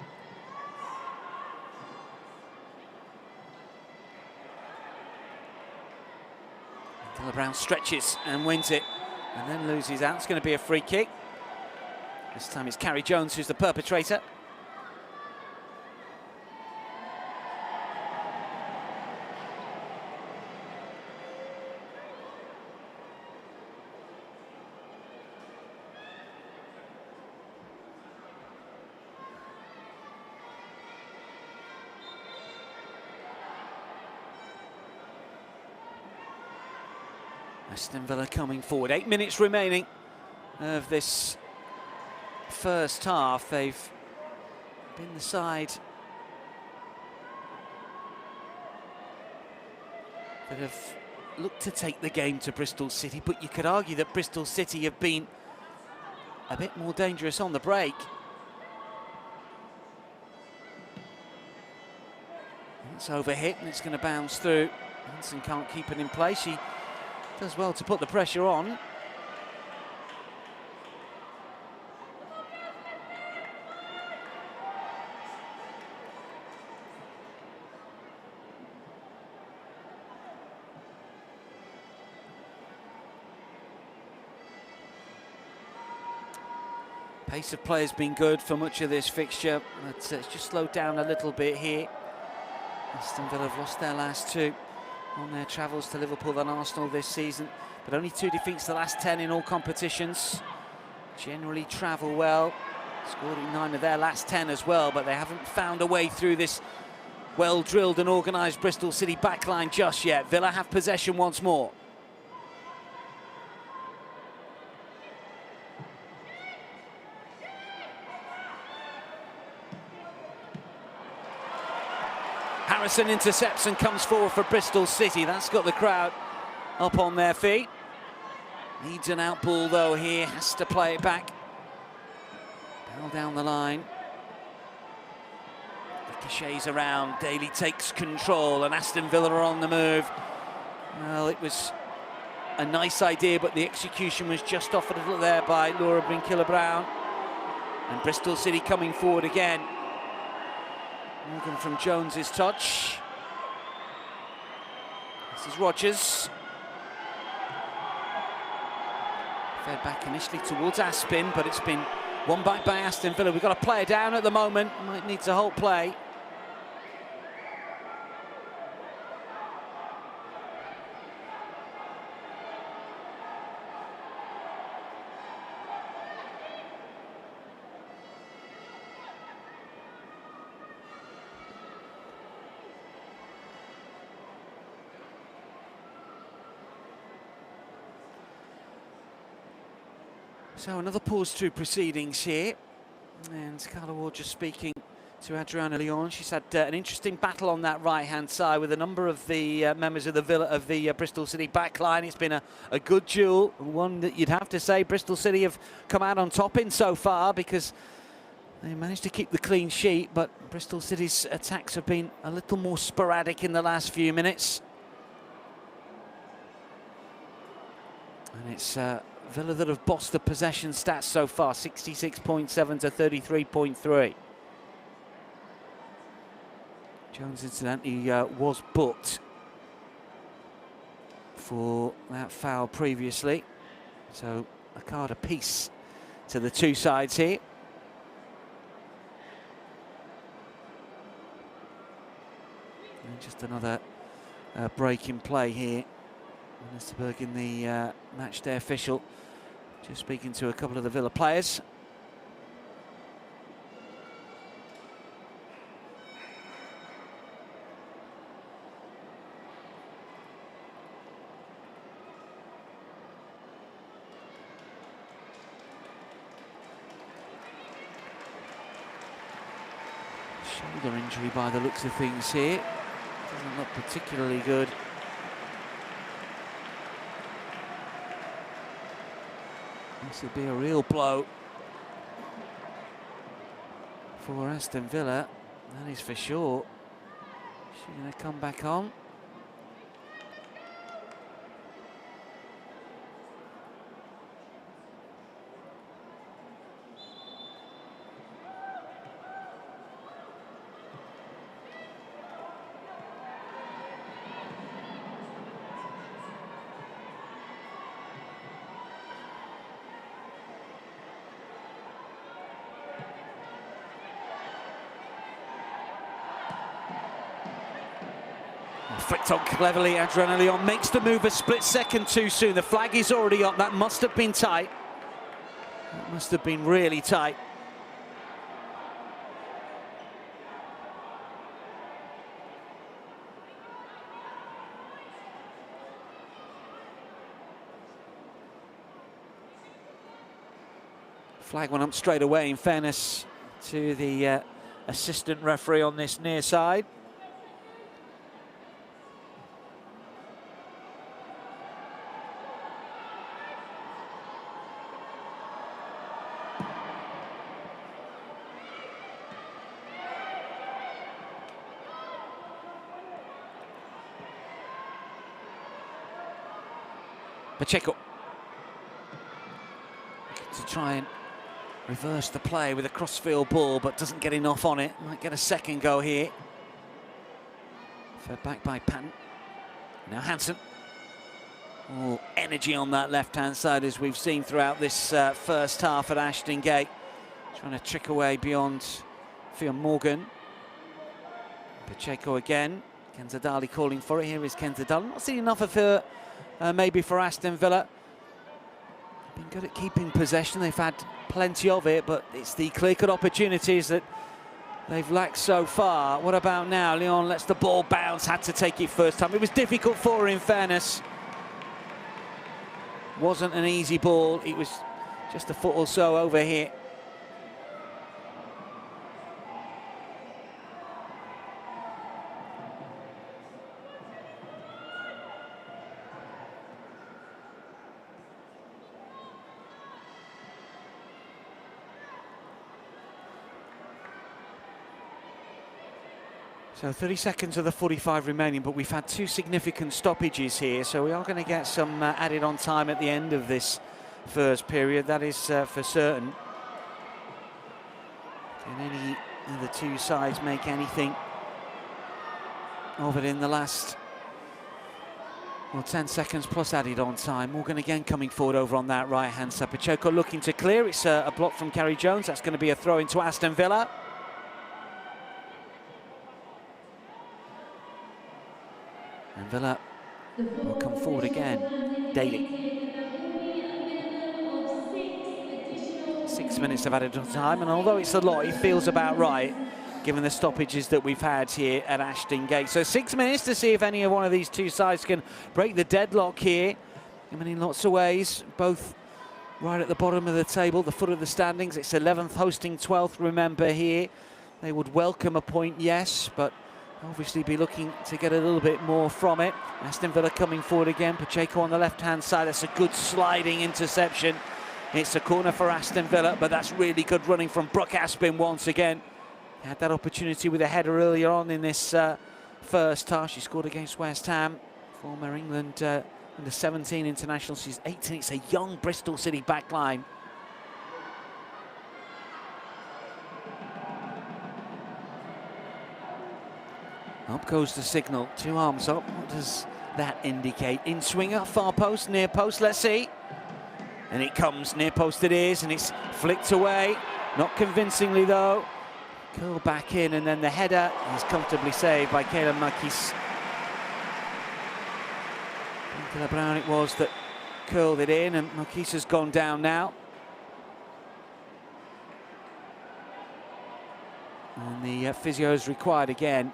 Villa Brown stretches and wins it, and then loses out. It's going to be a free kick. This time it's Carrie Jones who's the perpetrator. Aston Villa coming forward. 8 minutes remaining of this first half. They've been the side that have looked to take the game to Bristol City, but you could argue that Bristol City have been a bit more dangerous on the break. It's overhit and it's going to bounce through. Hansen can't keep it in place. She does well to put the pressure on. Pace of play has been good for much of this fixture, but it's just slowed down a little bit here. Aston Villa have lost their last 2 on their travels to Liverpool and Arsenal this season, but only 2 defeats the last 10 in all competitions. Generally travel well, scored in 9 of their last 10 as well, but they haven't found a way through this well-drilled and organised Bristol City backline just yet. Villa have possession once more. Harrison intercepts and comes forward for Bristol City. That's got the crowd up on their feet. Needs an out ball though here, has to play it back. Ball down the line. Ricochets around, Daly takes control, and Aston Villa are on the move. Well, it was a nice idea, but the execution was just off a little there by Laura Brinkiller-Brown. And Bristol City coming forward again. Morgan from Jones's touch. This is Rogers. Fed back initially towards Aston, but it's been won back by Aston Villa. We've got a player down at the moment. Might need to hold play. So another pause through proceedings here, and Carla Ward just speaking to Adriana Leon. She's had an interesting battle on that right-hand side with a number of the members of the Bristol City backline. It's been a good duel, one that you'd have to say Bristol City have come out on top in so far, because they managed to keep the clean sheet, but Bristol City's attacks have been a little more sporadic in the last few minutes. And it's Villa that have bossed the possession stats so far, 66.7 to 33.3. Jones, incidentally, was booked for that foul previously. So a card apiece to the two sides here. And just another break in play here. Westerberg in the match day official, just speaking to a couple of the Villa players. Shoulder injury by the looks of things here. Doesn't look particularly good. This will be a real blow for Aston Villa, that is for sure. She's going to come back on. Flicked on cleverly, Adriana Leon makes the move a split second too soon. The flag is already up. That must have been tight. That must have been really tight. Flag went up straight away, in fairness to the assistant referee on this near side. Pacheco to try and reverse the play with a crossfield ball, but doesn't get enough on it. Might get a second go here. Fed back by Patton. Now Hansen. All energy on that left-hand side, as we've seen throughout this first half at Ashton Gate. Trying to trick away beyond Fionn Morgan. Pacheco again. Kenzadali calling for it. Here is Kenzadali. Not seen enough of her. Maybe for Aston Villa. Been good at keeping possession. They've had plenty of it, but it's the clear-cut opportunities that they've lacked so far. What about now? Leon lets the ball bounce. Had to take it first time. It was difficult for her, in fairness. Wasn't an easy ball. It was just a foot or so over here. So 30 seconds of the 45 remaining, but we've had two significant stoppages here, so we are going to get some added on time at the end of this first period, that is for certain. Can any of the two sides make anything of it in the last, well, 10 seconds plus added on time? Morgan again coming forward over on that right-hand side. Pacheco looking to clear. It's a block from Carrie Jones. That's going to be a throw into Aston Villa. And Villa will come forward again. Daly. 6 minutes of added time, and although it's a lot, it feels about right, given the stoppages that we've had here at Ashton Gate. So 6 minutes to see if any of one of these two sides can break the deadlock here. I mean, in lots of ways, both right at the bottom of the table, the foot of the standings. It's 11th hosting 12th, remember, here. They would welcome a point, yes, but obviously be looking to get a little bit more from it. Aston Villa coming forward again. Pacheco on the left-hand side. That's a good sliding interception. It's a corner for Aston Villa, but that's really good running from Brooke Aspin once again. Had that opportunity with a header earlier on in this first half. She scored against West Ham, former England under 17 international. She's 18. It's a young Bristol City backline. Up goes the signal, 2 arms up. What does that indicate? In swinger, far post, near post, let's see. And it comes, near post it is, and it's flicked away. Not convincingly though. Curled back in, and then the header is comfortably saved by Kayla Marquis. Nicola Brown it was that curled it in, and Marquis has gone down now. And the physio is required again.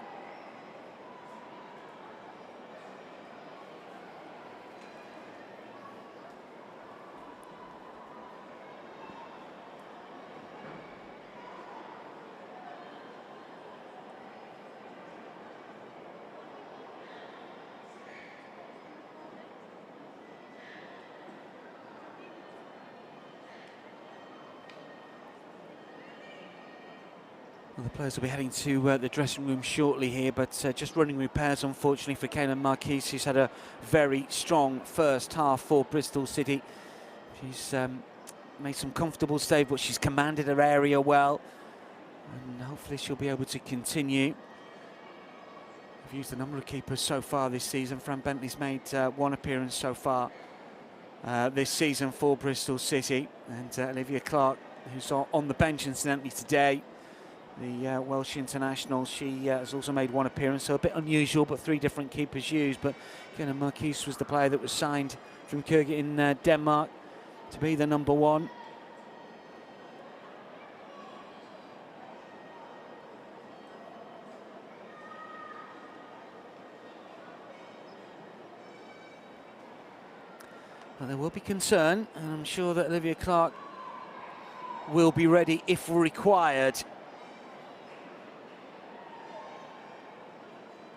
Well, the players will be heading to the dressing room shortly here, but just running repairs, unfortunately, for Kayla Marquis, who's had a very strong first half for Bristol City. She's made some comfortable saves, but she's commanded her area well, and hopefully she'll be able to continue. We've used a number of keepers so far this season. Fran Bentley's made 1 appearance so far this season for Bristol City, and Olivia Clark, who's on the bench incidentally today, the Welsh international. She has also made 1 appearance, so a bit unusual, but 3 different keepers used. But Kayla Marquis was the player that was signed from Køge in Denmark to be the number 1. Well, there will be concern, and I'm sure that Olivia Clark will be ready if required.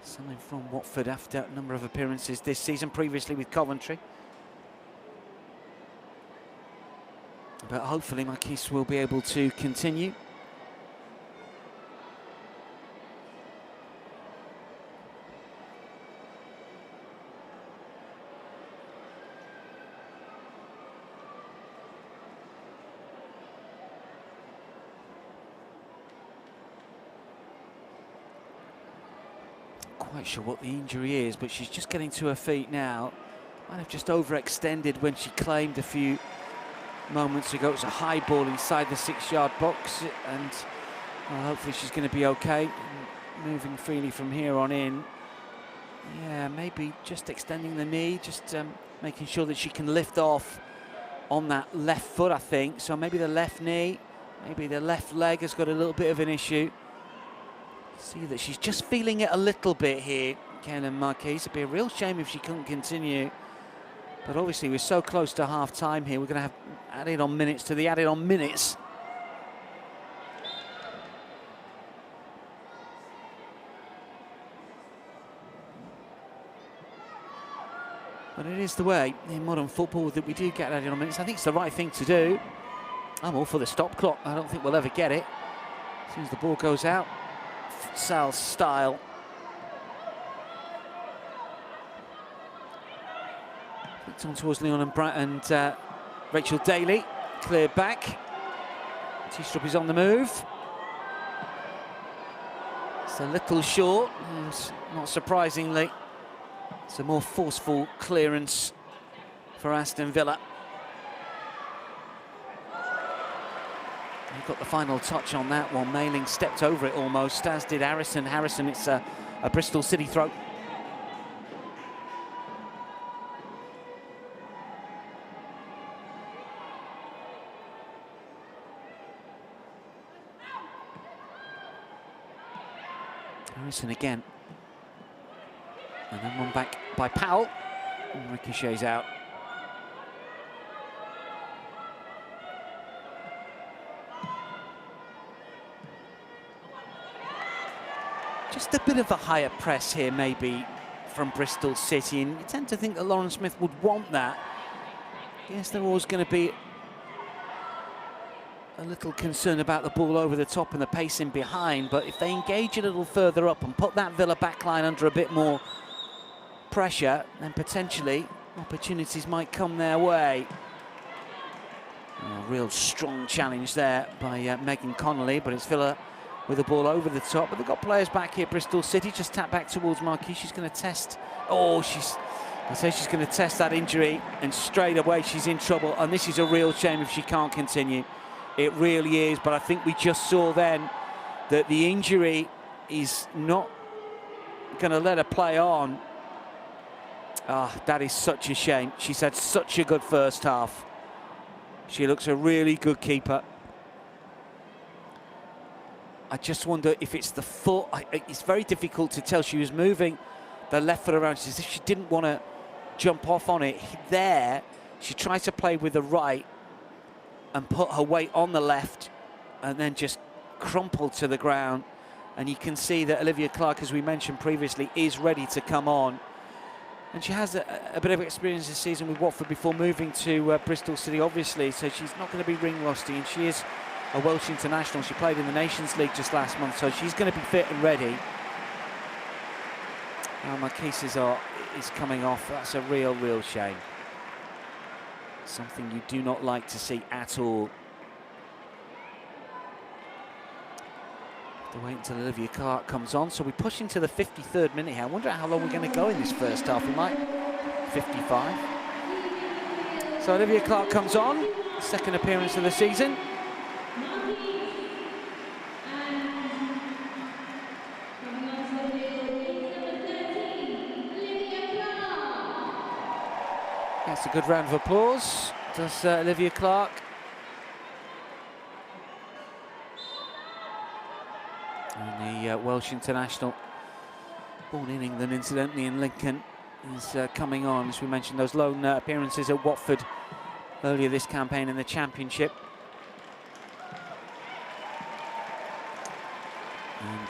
Something from Watford after a number of appearances this season, previously with Coventry. But hopefully Marquis will be able to continue. Quite sure what the injury is, but she's just getting to her feet now. Might have just overextended when she claimed a few moments ago. It was a high ball inside the 6-yard box, and well, hopefully she's going to be okay. Moving freely from here on in. Yeah, maybe just extending the knee, just making sure that she can lift off on that left foot, I think. So maybe the left knee, maybe the left leg has got a little bit of an issue. See that she's just feeling it a little bit here, Kayla Marquis. It'd be a real shame if she couldn't continue. But obviously we're so close to half-time here. We're going to have added on minutes to the added on minutes. But it is the way in modern football that we do get added on minutes. I think it's the right thing to do. I'm all for the stop clock. I don't think we'll ever get it. As soon as the ball goes out, futsal style. It's on towards Leon and Rachel Daly. Cleared back. T-Strup is on the move. It's a little short, and not surprisingly, it's a more forceful clearance for Aston Villa. He got the final touch on that one. Mailing stepped over it almost, as did Harrison. Harrison, it's a Bristol City throw. Harrison again. And then one back by Powell. And ricochets out. Just a bit of a higher press here, maybe, from Bristol City, and you tend to think that Lauren Smith would want that. Yes, they're always going to be a little concerned about the ball over the top and the pacing behind, but if they engage a little further up and put that Villa backline under a bit more pressure, then potentially opportunities might come their way. A real strong challenge there by Megan Connolly, but it's Villa with the ball over the top. But they've got players back here, Bristol City, just tap back towards Marquis. She's going to test. Oh, I say she's going to test that injury, and straight away she's in trouble. And this is a real shame if she can't continue. It really is, but I think we just saw then that the injury is not going to let her play on. Ah, that is such a shame. She's had such a good first half. She looks a really good keeper. I just wonder if it's the foot. It's very difficult to tell. She was moving the left foot around. It's as if she didn't want to jump off on it. There, she tried to play with the right and put her weight on the left and then just crumpled to the ground. And you can see that Olivia Clark, as we mentioned previously, is ready to come on. And she has a bit of experience this season with Watford before moving to Bristol City, obviously, so she's not going to be ring rusty, and she is a Welsh international. She played in the Nations League just last month, so she's going to be fit and ready. Now Marquis is coming off. That's a real shame. Something you do not like to see at all. To wait until Olivia Clark comes on. So we push into the 53rd minute here. I wonder how long we're going to go in this first half. We might 55. So Olivia Clark comes on, second appearance of the season. That's a good round of applause. Does Olivia Clark. And the Welsh international, born in England incidentally in Lincoln, is coming on. As we mentioned, those lone appearances at Watford earlier this campaign in the Championship.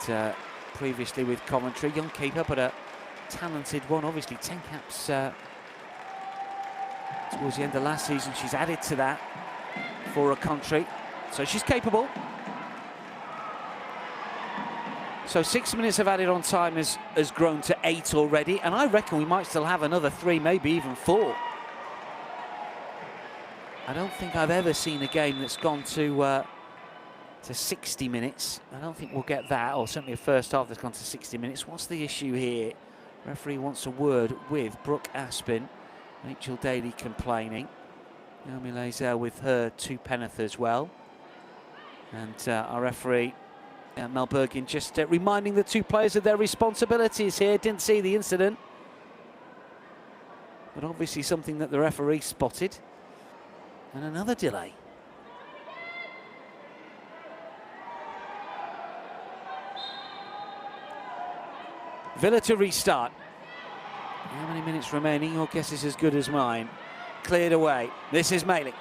And previously with Coventry, young keeper, but a talented one. Obviously 10 caps towards the end of last season. She's added to that for her country, so she's capable. So 6 minutes of added on time has grown to 8 already, and I reckon we might still have another 3, maybe even 4. I don't think I've ever seen a game that's gone to 60 minutes. I don't think we'll get that, or certainly a first half that's gone to 60 minutes. What's the issue here? Referee wants a word with Brooke Aston. Rachel Daly complaining. Naomi Lazell with her 2 Peneth as well. And our referee, Mel Bergin, just reminding the 2 players of their responsibilities here. Didn't see the incident, but obviously something that the referee spotted. And another delay. Villa to restart. How many minutes remaining? Your guess is as good as mine. Cleared away. This is Mailing.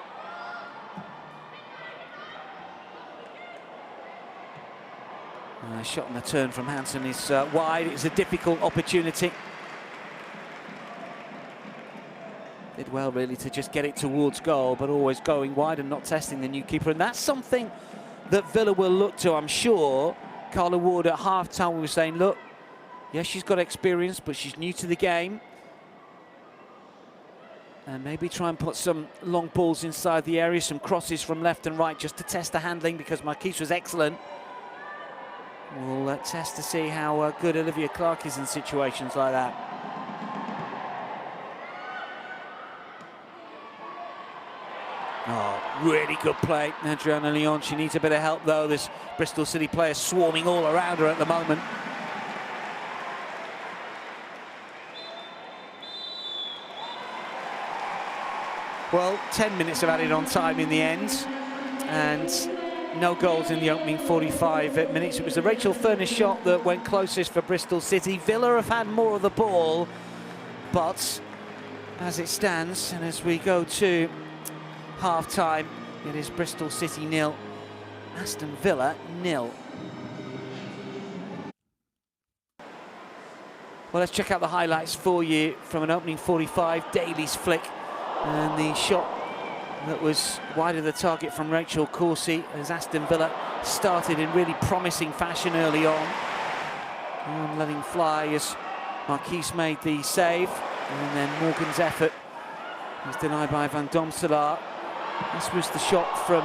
Shot on the turn from Hansen is wide. It's a difficult opportunity. Did well really to just get it towards goal, but always going wide and not testing the new keeper. And that's something that Villa will look to, I'm sure. Carla Ward at half-time was saying, look, yes, she's got experience, but she's new to the game. And maybe try and put some long balls inside the area, some crosses from left and right just to test the handling, because Marquis was excellent. We'll test to see how good Olivia Clark is in situations like that. Oh, really good play, Adriana Leon. She needs a bit of help though. There's Bristol City players swarming all around her at the moment. Well, 10 minutes of added on time in the end, and no goals in the opening 45 minutes. It was the Rachel Furness shot that went closest for Bristol City. Villa have had more of the ball, but as it stands, and as we go to half-time, it is Bristol City 0, Aston Villa 0. Well, let's check out the highlights for you from an opening 45, Daly's flick, and the shot that was wide of the target from Rachel Coursey as Aston Villa started in really promising fashion early on. And letting fly as Marquise made the save, and then Morgan's effort was denied by Van Domselaar. This was the shot from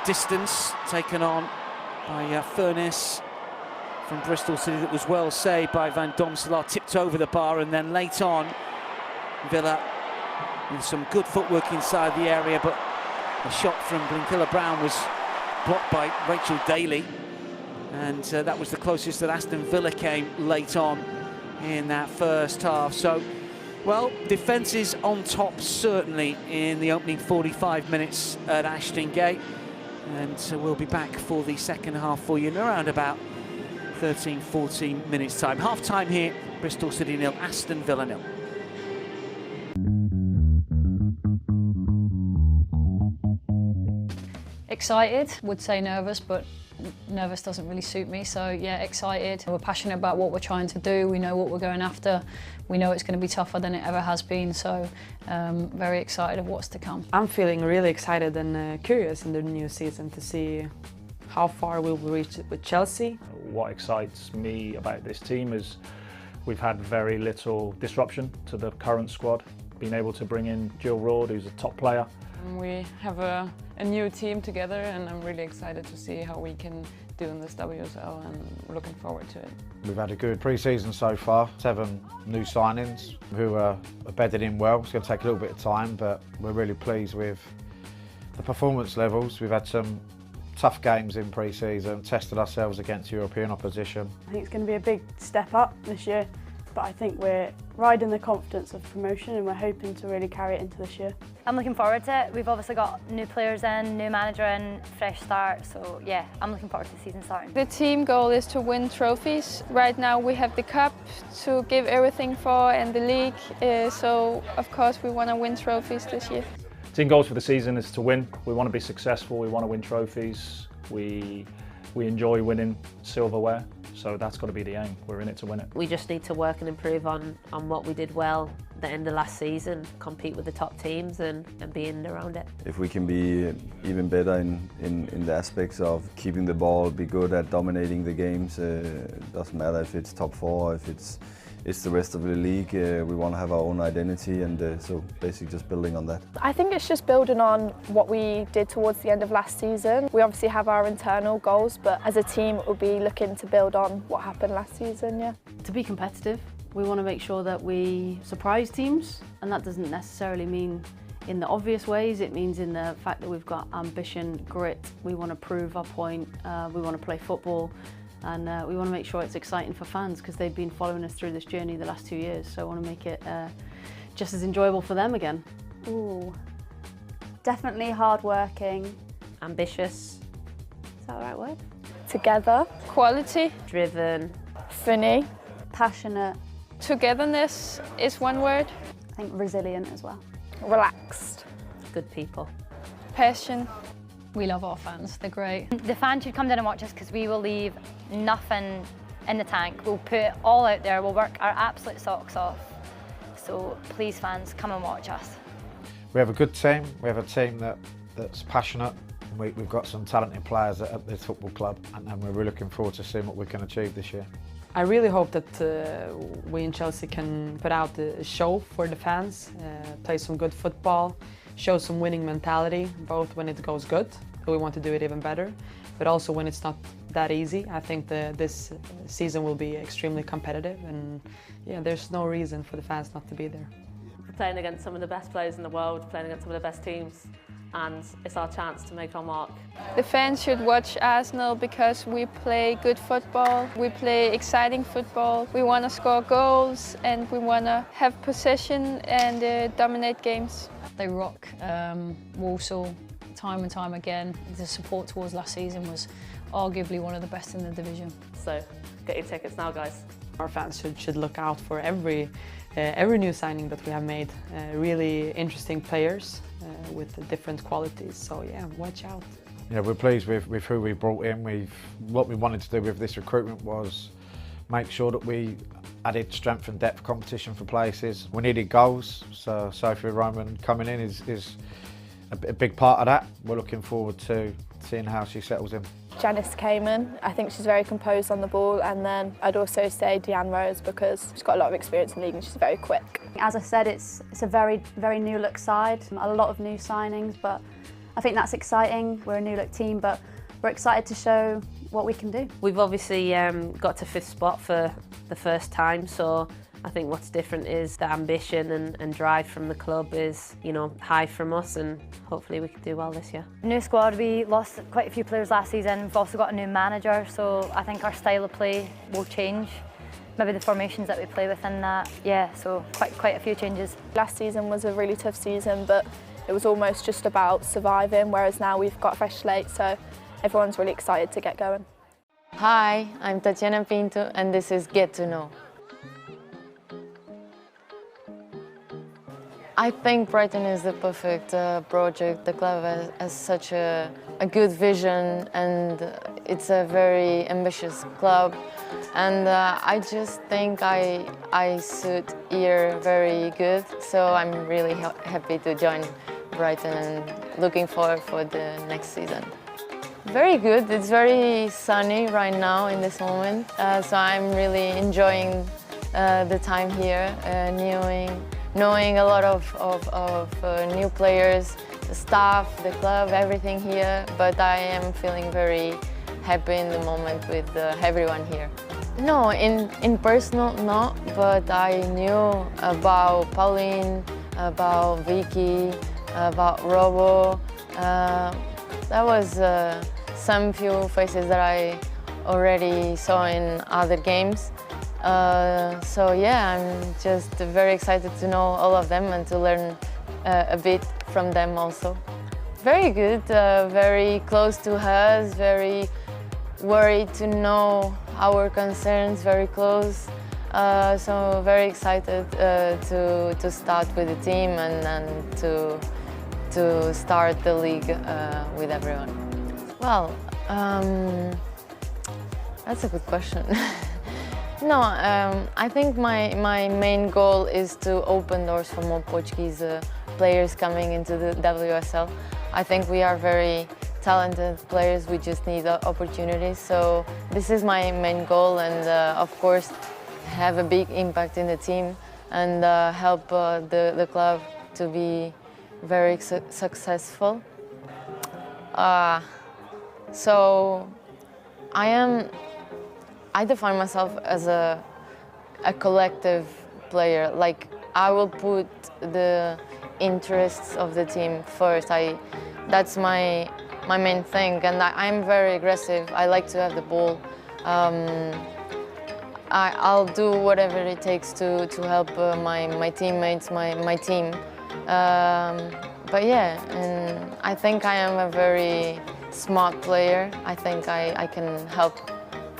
distance, taken on by Furness from Bristol City, that was well saved by Van Domselaar, tipped over the bar, and then late on Villa with some good footwork inside the area, but a shot from Blinkilla Brown was blocked by Rachel Daly, and that was the closest that Aston Villa came late on in that first half. So, well, defence is on top certainly in the opening 45 minutes at Ashton Gate, and we'll be back for the second half for you in around about 13-14 minutes time. Half time here, Bristol City 0, Aston Villa 0. Excited, would say nervous, but nervous doesn't really suit me, so yeah, excited. We're passionate about what we're trying to do, we know what we're going after, we know it's going to be tougher than it ever has been, so very excited of what's to come. I'm feeling really excited and curious in the new season to see how far we'll reach with Chelsea. What excites me about this team is we've had very little disruption to the current squad. Being able to bring in Jill Roord, who's a top player. We have a new team together, and I'm really excited to see how we can do in this WSL, and looking forward to it. We've had a good pre-season so far, 7 new signings who are bedded in well. It's going to take a little bit of time, but we're really pleased with the performance levels. We've had some tough games in pre-season, tested ourselves against European opposition. I think it's going to be a big step up this year, but I think we're riding the confidence of promotion and we're hoping to really carry it into this year. I'm looking forward to it. We've obviously got new players in, new manager in, fresh start, so yeah, I'm looking forward to the season starting. The team goal is to win trophies. Right now we have the cup to give everything for, and the league, so of course we want to win trophies this year. Team goals for the season is to win. We want to be successful, we want to win trophies. We enjoy winning silverware, so that's got to be the aim. We're in it to win it. We just need to work and improve on what we did well at the end of last season, compete with the top teams and be in and around it. If we can be even better in the aspects of keeping the ball, be good at dominating the games, doesn't matter if it's top 4, if it's the rest of the league. We want to have our own identity, and so basically just building on that. I think it's just building on what we did towards the end of last season. We obviously have our internal goals, but as a team we'll be looking to build on what happened last season, yeah. To be competitive, we want to make sure that we surprise teams, and that doesn't necessarily mean in the obvious ways. It means in the fact that we've got ambition, grit, we want to prove our point, we want to play football. And we want to make sure it's exciting for fans, because they've been following us through this journey the last 2 years. So I want to make it just as enjoyable for them again. Ooh, definitely hard-working. Ambitious. Is that the right word? Together. Quality. Driven. Funny. Passionate. Togetherness is one word. I think resilient as well. Relaxed. Good people. Passion. We love our fans, they're great. The fans should come down and watch us, because we will leave nothing in the tank. We'll put it all out there, we'll work our absolute socks off. So please fans, come and watch us. We have a good team, we have a team that's passionate, and we've got some talented players at this football club, and we're really looking forward to seeing what we can achieve this year. I really hope that we in Chelsea can put out a show for the fans, play some good football, show some winning mentality, both when it goes good, but we want to do it even better, but also when it's not that easy. I think this season will be extremely competitive, and yeah, there's no reason for the fans not to be there. We're playing against some of the best players in the world, playing against some of the best teams, and it's our chance to make our mark. The fans should watch Arsenal because we play good football, we play exciting football, we want to score goals, and we want to have possession and dominate games. They rock Walsall time and time again. The support towards last season was arguably one of the best in the division. So get your tickets now, guys. Our fans should look out for every new signing that we have made. Really interesting players with different qualities, so yeah, watch out. Yeah, we're pleased with who we brought in. What we wanted to do with this recruitment was make sure that we added strength and depth competition for places. We needed goals, so Sophia Roman coming in is a big part of that. We're looking forward to seeing how she settles in. Janice came in. I think she's very composed on the ball, and then I'd also say Deanne Rose because she's got a lot of experience in the league and she's very quick. As I said, it's a very new look side, a lot of new signings, but I think that's exciting. We're a new look team, but we're excited to show what we can do. We've obviously got to 5th spot for the first time, so I think what's different is the ambition and drive from the club is, you know, high from us, and hopefully we can do well this year. New squad, we lost quite a few players last season. We've also got a new manager, so I think our style of play will change. Maybe the formations that we play within that, yeah, so quite a few changes. Last season was a really tough season, but it was almost just about surviving, whereas now we've got a fresh slate, so everyone's really excited to get going. Hi, I'm Tatiana Pinto, and this is Get to Know. I think Brighton is the perfect project. The club has such a good vision, and it's a very ambitious club. And I just think I suit here very good, so I'm really happy to join Brighton and looking forward for the next season. Very good. It's very sunny right now in this moment, so I'm really enjoying the time here, knowing a lot of new players, the staff, the club, everything here, but I am feeling very happy in the moment with everyone here. No, in personal, no, but I knew about Pauline, about Vicky, about Robo. That was some few faces that I already saw in other games. So yeah, I'm just very excited to know all of them and to learn a bit from them also. Very good, very close to us, very worried to know our concerns, very close. So very excited to start with the team and to start the league with everyone. Well, that's a good question. No, I think my main goal is to open doors for more Portuguese players coming into the WSL. I think we are very talented players, we just need opportunities. So this is my main goal, and of course have a big impact in the team and help the club to be very successful. So I define myself as a collective player. Like, I will put the interests of the team first. That's my main thing, and I'm very aggressive. I like to have the ball. I'll do whatever it takes to help my teammates, my team. But yeah, and I think I am a very smart player. I think I can help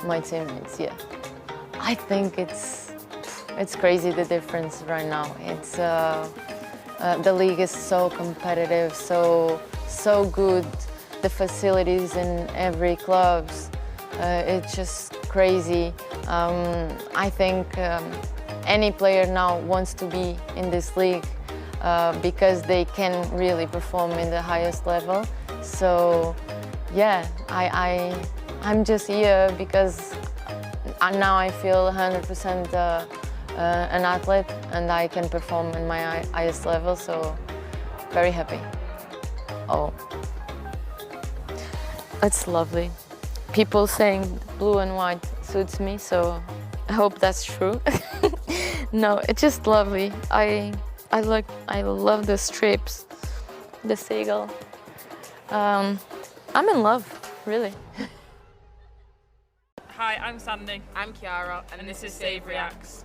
my teammates, yeah. I think it's crazy, the difference right now. It's the league is so competitive, so good. The facilities in every club, it's just crazy. I think any player now wants to be in this league because they can really perform in the highest level. So yeah, I'm just here because now I feel 100% an athlete and I can perform in my highest level, so very happy. Oh, that's lovely. People saying blue and white suits me, so I hope that's true. No, it's just lovely. I love the strips, the seagull. I'm in love, really. Hi, I'm Sandy. I'm Kiara, and this is Save Reacts.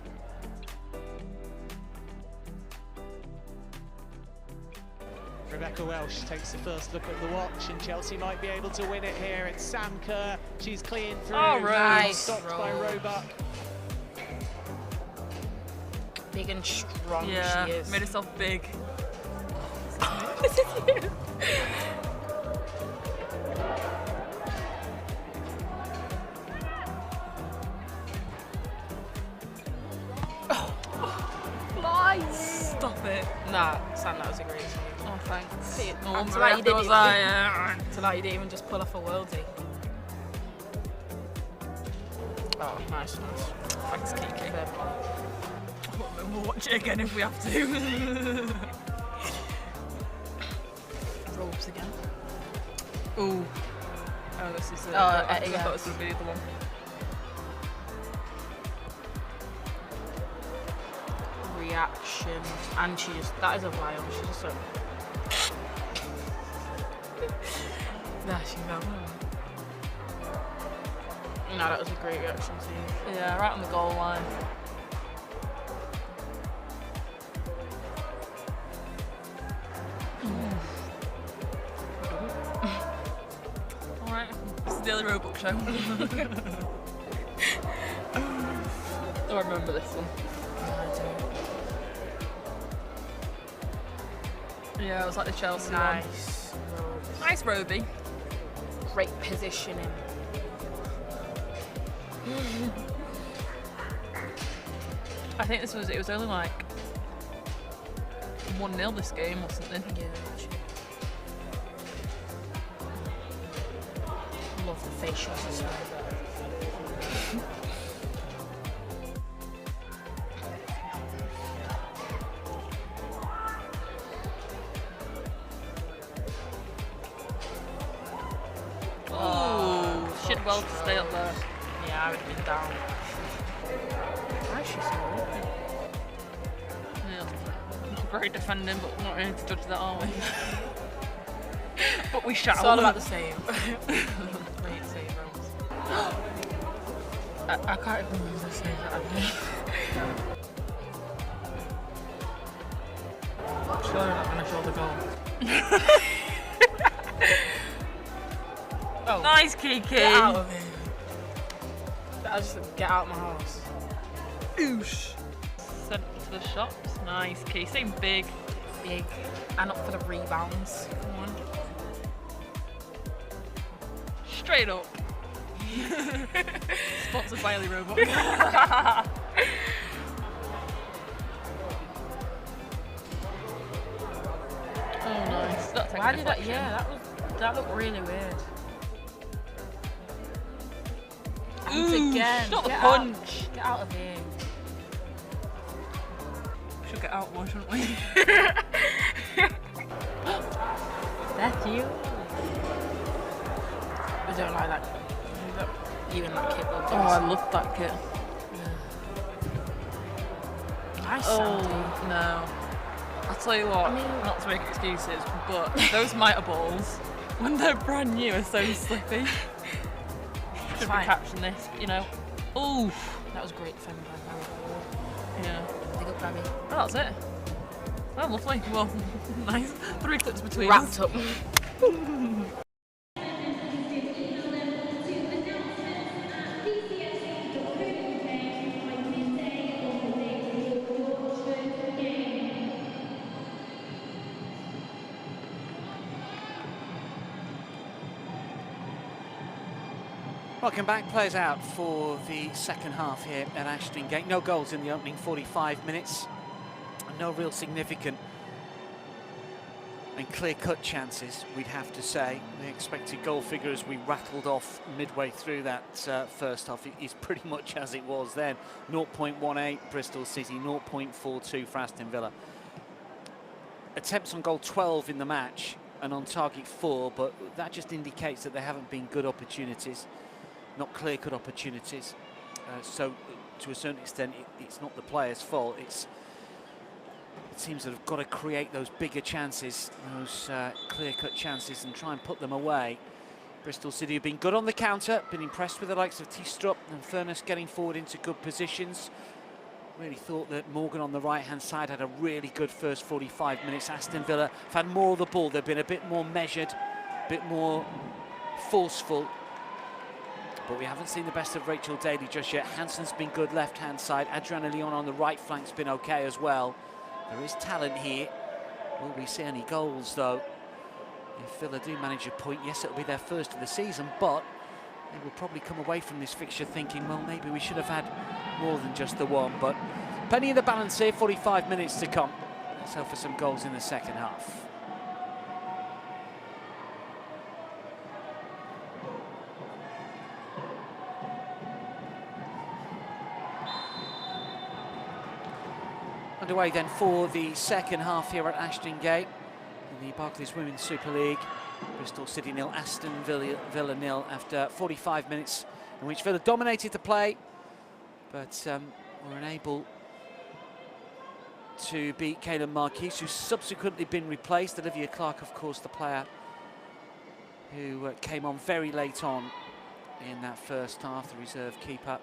Rebecca Welsh takes the first look at the watch, and Chelsea might be able to win it here. It's Sam Kerr. She's clean through. Oh, nice. Stopped by Roebuck. Big and strong Yeah, she is. made herself big. This is you. Oh, thanks. No, After like you didn't you didn't even just pull off a worldie. Oh, nice. Thanks, Kiki. We'll watch it again if we have to. Robes again. Ooh. Oh, this is it. I thought this would be the one. Reaction. And that is a vial. She's just like... There she goes. No, that was a great reaction scene. Yeah, right on the goal line. Alright, this is the Daily Roebuck show. Oh, I remember this one. Yeah, it was like the Chelsea one. Nice Roby. Great positioning. I think it was only like 1-0 this game or something. Yeah, love the facials as well. Should well stay up there. Yeah, I would have been down. Why is she so open? Yeah, not very defending, but not really to judge that, are we? But we shall. It's all about the same. Great save, Rose. I can't even remember the save that I did. Surely not going to show the goal. Oh. Nice, Kiki. Get out of here. I just said, get out of my house. Oosh. Sent to the shops. Nice, Kiki. Same big. Big. And up for the rebounds. Come on. Straight up. Sponsored by Daily Roebuck. Oh, nice. That's Why did that? Yeah, that looked really weird. Ooh, again. not the punch. Get out of here. We should get out more, shouldn't we? That's you. I don't like that. Even that kit. Oh, I love that kit. Nice. Oh, no. I'll tell you what, not to make excuses, but those mitre balls, when they're brand new, are so slippy. Should be catching this, you know. Ooh, that was great defending by Barry. Yeah. Big up, Barry. Oh, that's it. Oh, lovely. Well, nice. 3 clips between Wrapped us. up. Welcome back. Plays out for the second half here at Aston Gate. No goals in the opening 45 minutes. No real significant and clear-cut chances, we'd have to say. The expected goal figure as we rattled off midway through that first half is pretty much as it was then. 0.18 Bristol City, 0.42 for Aston Villa. Attempts on goal 12 in the match and on target 4, but that just indicates that there haven't been good opportunities. Not clear-cut opportunities. So to a certain extent it's not the players' fault, it's teams that have got to create those bigger chances, those clear-cut chances, and try and put them away. Bristol City have been good on the counter, been impressed with the likes of Tistrup and Furness getting forward into good positions. Really thought that Morgan on the right-hand side had a really good first 45 minutes. Aston Villa have had more of the ball. They've been a bit more measured, a bit more forceful. But we haven't seen the best of Rachel Daly just yet. Hansen's been good left-hand side. Adriana Leon on the right flank's been okay as well. There is talent here. Will we see any goals, though? If Villa do manage a point, yes, it'll be their first of the season, but they will probably come away from this fixture thinking, well, maybe we should have had more than just the one. But plenty of the balance here, 45 minutes to come. Let's hope for some goals in the second half. underway then for the second half here at Ashton Gate in the Barclays Women's Super League. Bristol City 0, Aston Villa 0 after 45 minutes in which Villa dominated the play, but were unable to beat Caelan Marquis, who's subsequently been replaced. Olivia Clark, of course, the player who came on very late on in that first half, the reserve keeper,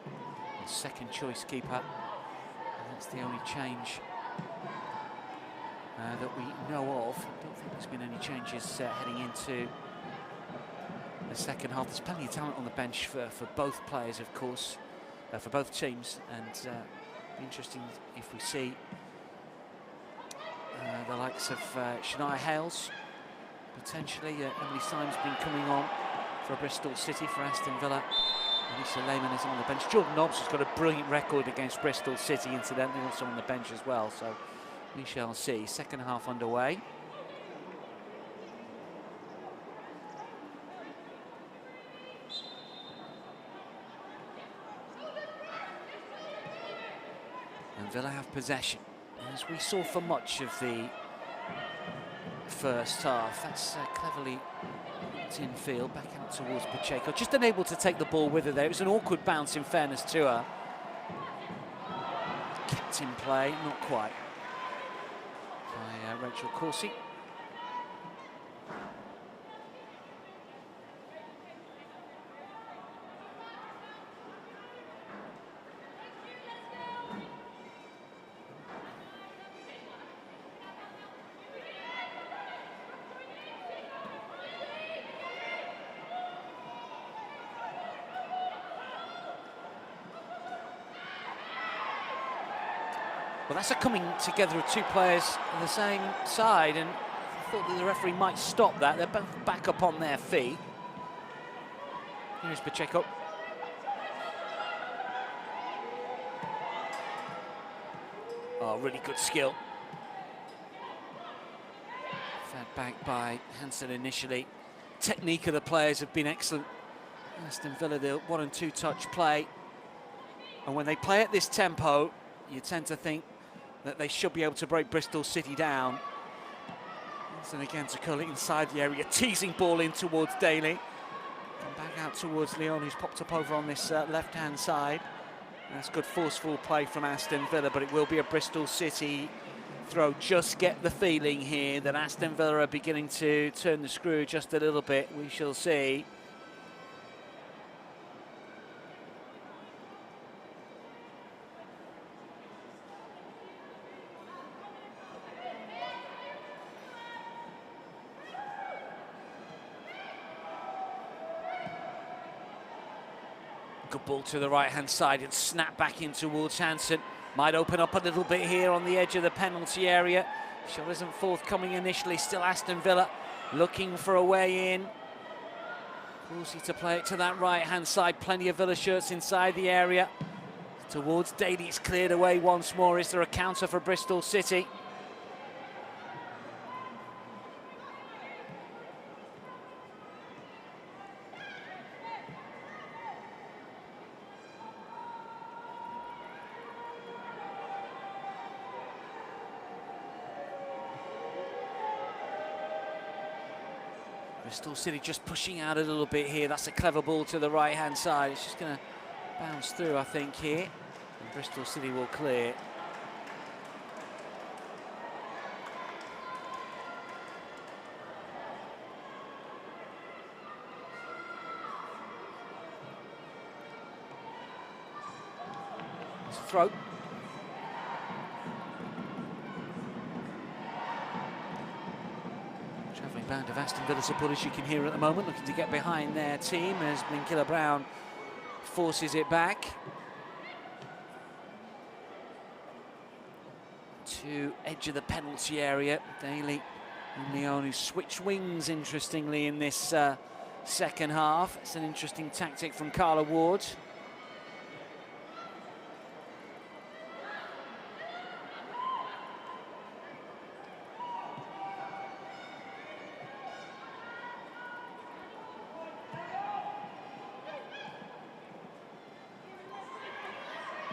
the second choice keeper. And that's the only change that we know of. I don't think there's been any changes heading into the second half. There's plenty of talent on the bench for both players, of course, for both teams, and be interesting if we see the likes of Shania Hales, potentially. Emily Syme's been coming on for Bristol City for Aston Villa. Lisa Lehman is on the bench. Jordan Nobbs has got a brilliant record against Bristol City, incidentally, also on the bench as well. So we shall see. Second half underway. And Villa have possession, as we saw for much of the first half. That's cleverly in field, back out towards Pacheco. Just unable to take the ball with her there. It was an awkward bounce, in fairness to her. Kept in play, not quite, by Rachel Corsi. Well, that's a coming together of two players on the same side, and I thought that the referee might stop that. They're both back up on their feet. Here's Pacheco. Oh, really good skill. Fed back by Hansen initially. Technique of the players have been excellent. Aston Villa, the 1 and 2 touch play. And when they play at this tempo, you tend to think that they should be able to break Bristol City down. And again to curl it inside the area, teasing ball in towards Daly. Come back out towards Leon, who's popped up over on this left-hand side. That's good forceful play from Aston Villa, but it will be a Bristol City throw. Just get the feeling here that Aston Villa are beginning to turn the screw just a little bit. We shall see. Good ball to the right-hand side and snap back in towards Hansen. Might open up a little bit here on the edge of the penalty area. Shot isn't forthcoming initially. Still Aston Villa looking for a way in. Corsi to play it to that right-hand side. Plenty of Villa shirts inside the area. Towards Daly, it's cleared away once more. Is there a counter for Bristol City? Bristol City just pushing out a little bit here. That's a clever ball to the right-hand side. It's just going to bounce through, I think, here. And Bristol City will clear. It's a throw. Band of Aston Villa supporters you can hear at the moment, looking to get behind their team as Blinkilla Brown forces it back to edge of the penalty area. Daly and Leon, who switched wings interestingly in this second half. It's an interesting tactic from Carla Ward.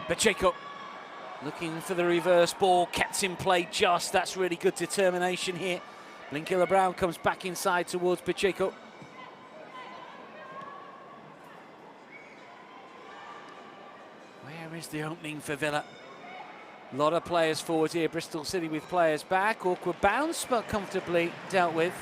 Pacheco Looking for the reverse ball, kept in play just. That's really good determination here. Blinkilla Brown comes back inside towards Pacheco. Where is the opening for Villa? A lot of players forward here. Bristol City with players back. Awkward bounce, but comfortably dealt with.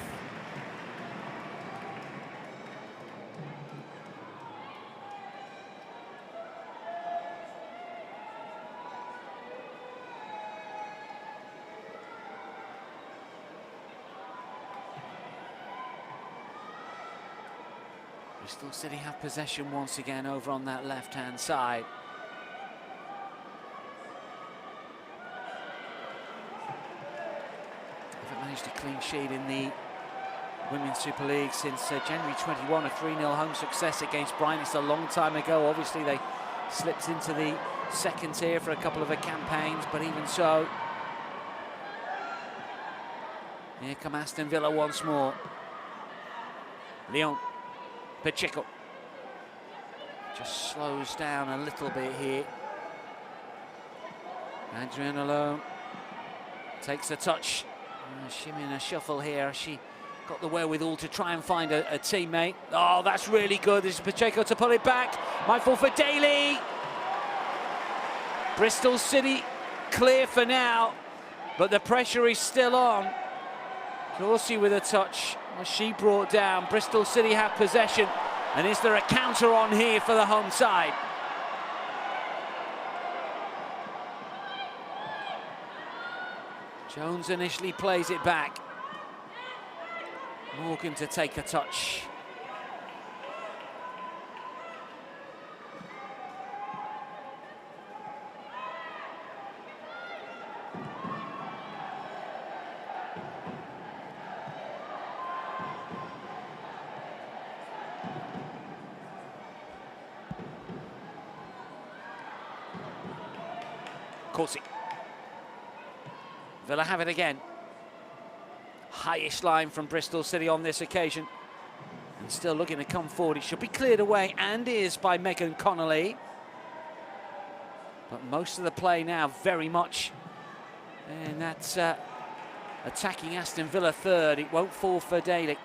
Bristol City have possession once again over on that left-hand side. Haven't managed a clean sheet in the Women's Super League since January 21, a 3-0 home success against Brighton. It's a long time ago. Obviously, they slipped into the second tier for a couple of campaigns, but even so, here come Aston Villa once more. Lyon. Pacheco just slows down a little bit here. Adriana Lone takes a touch. Shimmy and a shuffle here. She got the wherewithal to try and find a teammate. Oh, that's really good. This is Pacheco to pull it back. Might fall for Daly. Bristol City clear for now, but the pressure is still on. Dorsey with a touch. Well, she brought down. Bristol City have possession. And is there a counter on here for the home side? Jones initially plays it back. Morgan to take a touch. Corsi. Villa have it again. Highest line from Bristol City on this occasion. And still looking to come forward. It should be cleared away, and is by Megan Connolly. But most of the play now very much. And that's attacking Aston Villa third. It won't fall for Daly.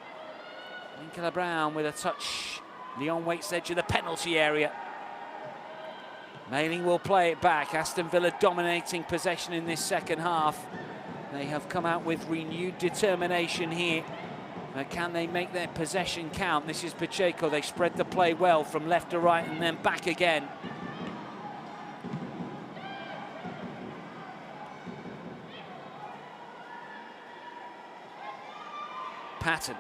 Nicola Brown with a touch. Lyon waits edge of the penalty area. Mailing will play it back. Aston Villa dominating possession in this second half. They have come out with renewed determination here. Can they make their possession count? This is Pacheco. They spread the play well from left to right and then back again. Patton,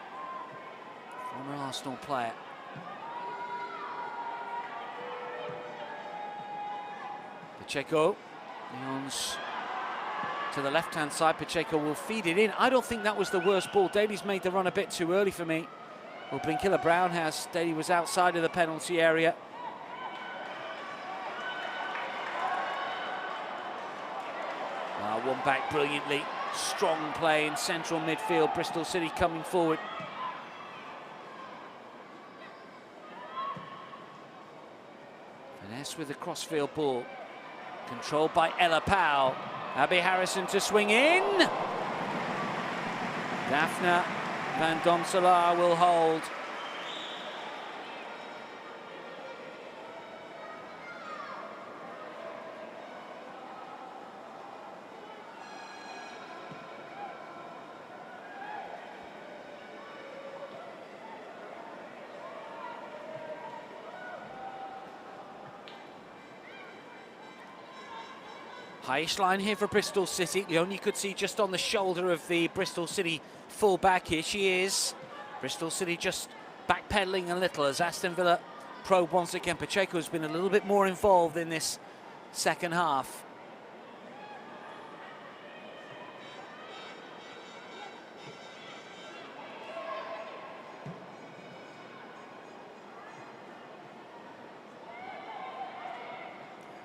former Arsenal player. Pacheco, Lyon's to the left-hand side. Pacheco will feed it in. I don't think that was the worst ball. Daly's made the run a bit too early for me. Well, Blinkilla Brown has. Daly was outside of the penalty area. Won back brilliantly. Strong play in central midfield. Bristol City coming forward. Finesse with the crossfield ball. Controlled by Ella Powell. Abby Harrison to swing in. Daphne Van Domselaar will hold. Highest line here for Bristol City. Lyon you could see just on the shoulder of the Bristol City full-back. Here she is. Bristol City just backpedaling a little as Aston Villa probe once again. Pacheco has been a little bit more involved in this second half.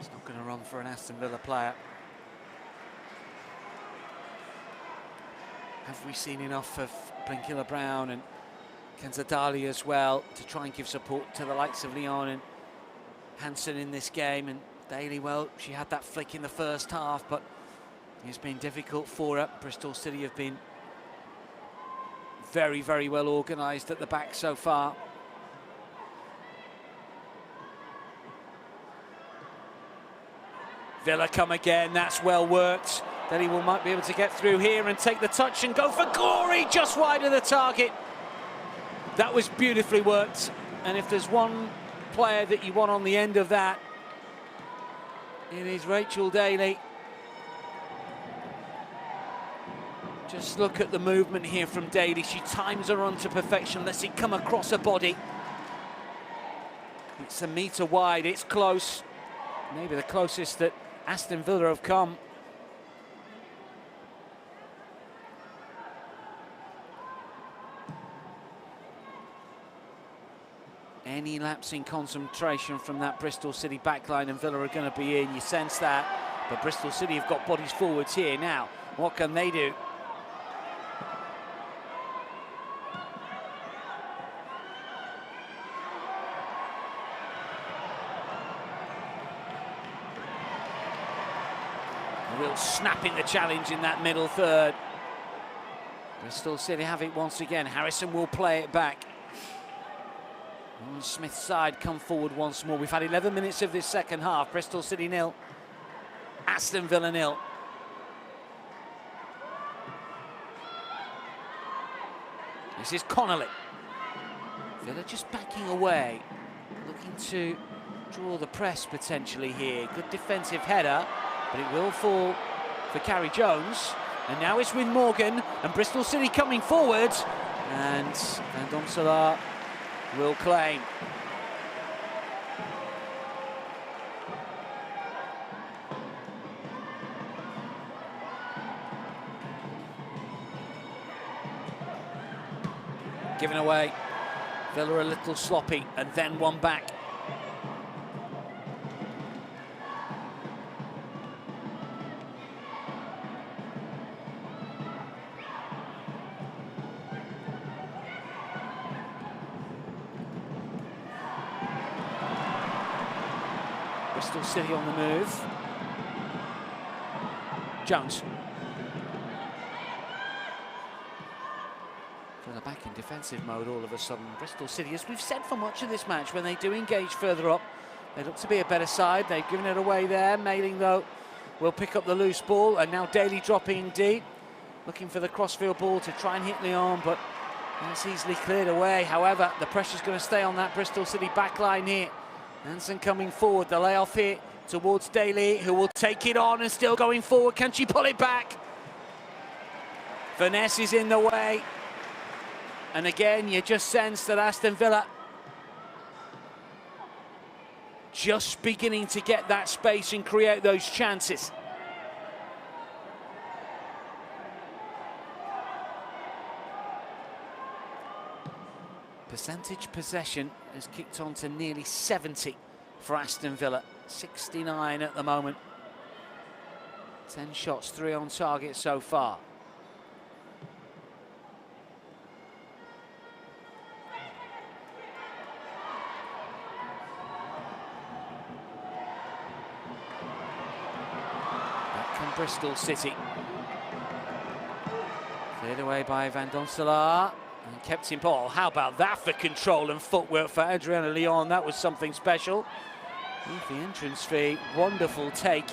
It's not going to run for an Aston Villa player. Have we seen enough of Blinkilla Brown and Kenzadali as well to try and give support to the likes of Lyon and Hansen in this game? And Daly, well, she had that flick in the first half, but it's been difficult for her. Bristol City have been very, very well organised at the back so far. Villa come again, that's well worked. Daly might be able to get through here and take the touch and go for glory, just wide of the target. That was beautifully worked, and if there's one player that you want on the end of that, it is Rachel Daly. Just look at the movement here from Daly. She times her run to perfection, lets it come across her body. It's a metre wide, it's close. Maybe the closest that Aston Villa have come. Any lapse in concentration from that Bristol City backline and Villa are going to be in, you sense that. But Bristol City have got bodies forwards here now. What can they do? A real snap in the challenge in that middle third. Bristol City have it once again. Harrison will play it back. Smith's side come forward once more. We've had 11 minutes of this second half. Bristol City 0, Aston Villa 0. This is Connolly. Villa just backing away, looking to draw the press potentially here. Good defensive header, but it will fall for Carrie Jones. And now it's with Morgan, and Bristol City coming forward. And Van Domselaar will claim. Given away. Villa a little sloppy, and then one back. Bristol City on the move. Jones. Villa back in defensive mode all of a sudden. Bristol City, as we've said for much of this match, when they do engage further up, they look to be a better side. They've given it away there. Mailing, though, will pick up the loose ball, and now Daly dropping deep, looking for the crossfield ball to try and hit Lyon, but that's easily cleared away. However, the pressure's going to stay on that Bristol City backline here. Hansen coming forward, the layoff here towards Daly, who will take it on and still going forward. Can she pull it back? Finesse is in the way. And again, you just sense that Aston Villa just beginning to get that space and create those chances. Percentage possession has kicked on to nearly 70 for Aston Villa, 69 at the moment. 10 shots, 3 on target so far. Back from Bristol City. Cleared away by Van Domselaar. And kept in ball. How about that for control and footwork for Adriana Lyon? That was something special. With the entrance fee, wonderful take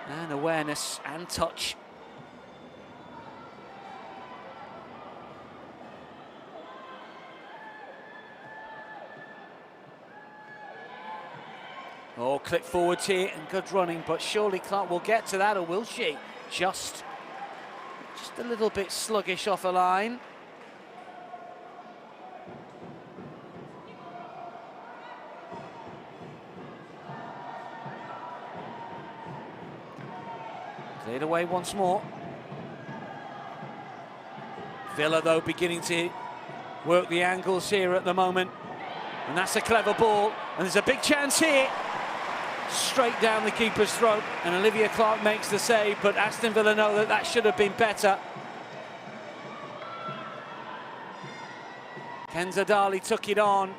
and awareness and touch. Oh, clip forwards here and good running, but surely Clark will get to that, or will she? Just a little bit sluggish off a line. Cleared away once more. Villa, though, beginning to work the angles here at the moment. And that's a clever ball. And there's a big chance here. Straight down the keeper's throat. And Olivia Clark makes the save, but Aston Villa know that that should have been better. Kenza Dali took it on.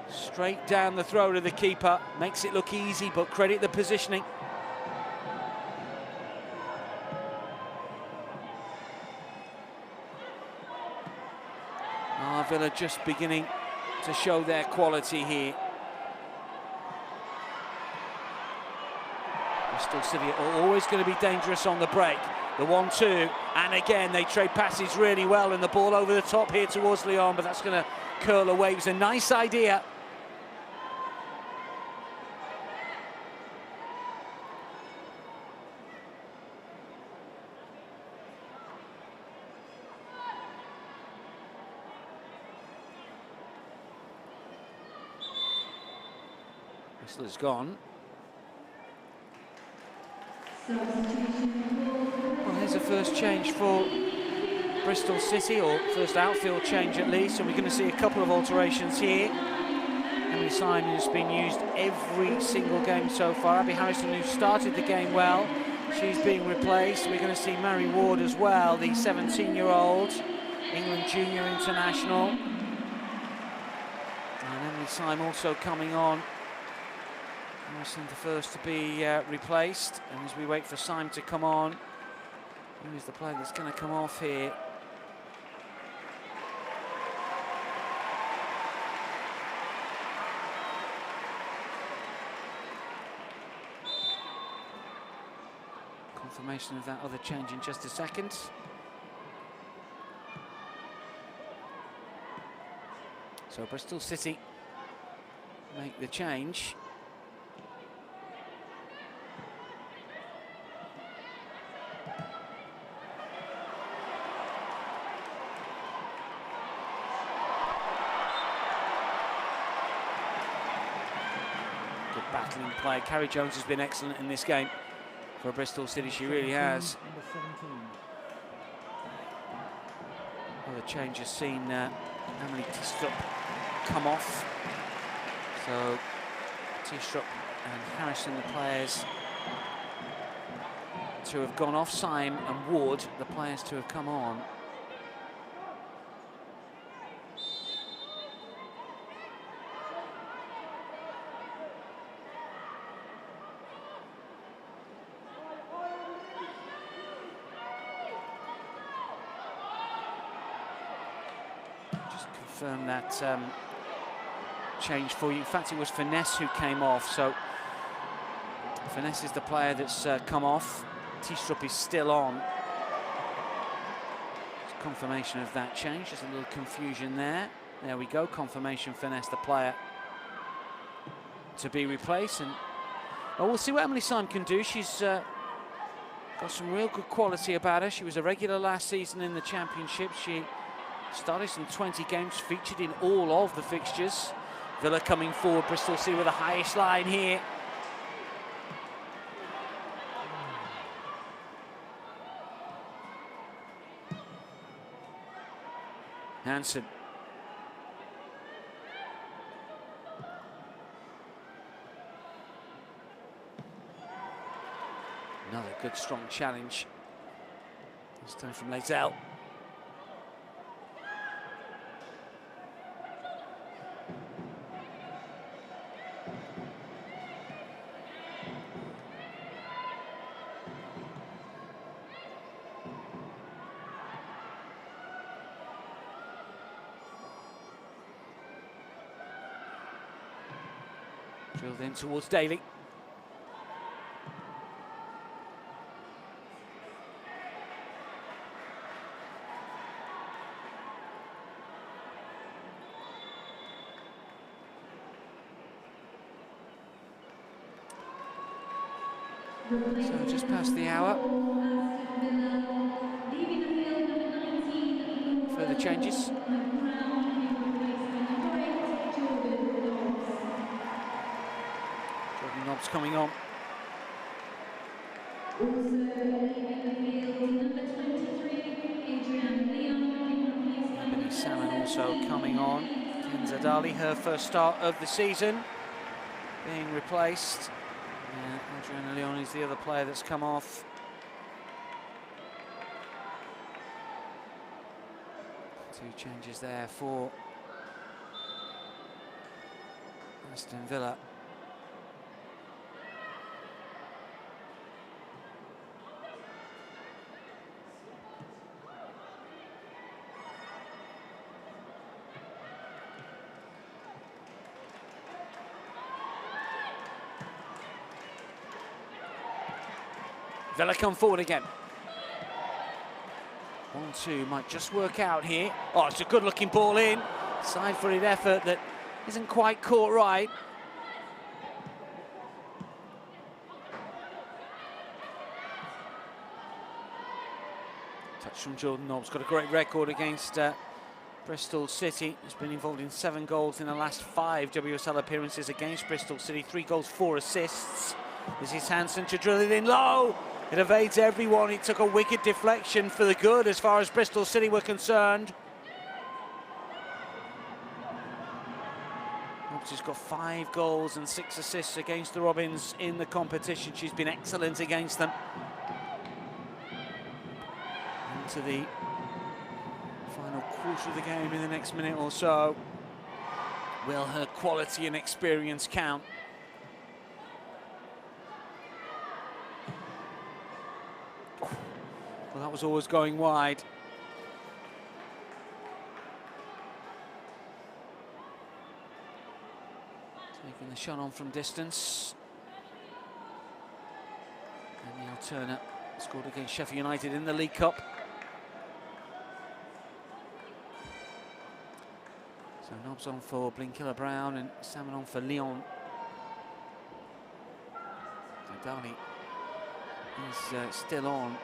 Straight down the throat of the keeper. Makes it look easy, but credit the positioning. Villa just beginning to show their quality here. Bristol City are always going to be dangerous on the break. The 1-2, and again they trade passes really well, and the ball over the top here towards Lyon, but that's going to curl away. It was a nice idea. Bristol is gone. Well, here's a first change for Bristol City, or first outfield change at least, and we're going to see a couple of alterations here. Emily Simon has been used every single game so far. Abby Harrison, who started the game well, she's being replaced. We're going to see Mary Ward as well, the 17-year-old England junior international. And Emily Simon also coming on. Harrison the first to be replaced, and as we wait for Syme to come on, who is the player that's going to come off here? Confirmation of that other change in just a second. So Bristol City make the change. Battling play. Carrie Jones has been excellent in this game for Bristol City. She really has. Well, the change has seen Emily Tistrup come off. So Tistrup and Harrison, the players to have gone off. Syme and Ward, the players to have come on. Confirm that change for you. In fact, it was Finesse who came off, so Finesse is the player that's come off. Tistrup is still on. It's confirmation of that change. There's a little confusion there. There we go, confirmation. Finesse, the player to be replaced, and well, we'll see what Emily Syme can do. She's got some real good quality about her. She was a regular last season in the Championship. She started some 20 games, featured in all of the fixtures. Villa coming forward, Bristol City with the highest line here. Hansen. Another good strong challenge. This time from Lazelle. Drilled in towards Daly. So just past the hour. Further changes. Nobbs coming on. Also leaving the field, number 23, Adrian Leon. Ebony Salmon also coming on. Kenza Dali, her first start of the season, being replaced. Adriana Leon is the other player that's come off. Two changes there for Aston Villa. Villa come forward again. 1-2 might just work out here. Oh, it's a good-looking ball in. Side-footed effort that isn't quite caught right. Touch from Jordan Nobbs. Got a great record against Bristol City. He's been involved in 7 goals in the last 5 WSL appearances against Bristol City. 3 goals, 4 assists. This is Hansen to drill it in low. It evades everyone. It took a wicked deflection for the good as far as Bristol City were concerned. Nobbs has got 5 goals and 6 assists against the Robins in the competition. She's been excellent against them. Into the final quarter of the game in the next minute or so. Will her quality and experience count? Well, that was always going wide. Taking the shot on from distance. And Neil Turner scored against Sheffield United in the League Cup. So Nobbs on for Blinkilla-Brown and Salmon on for Lyon. Dali is still on.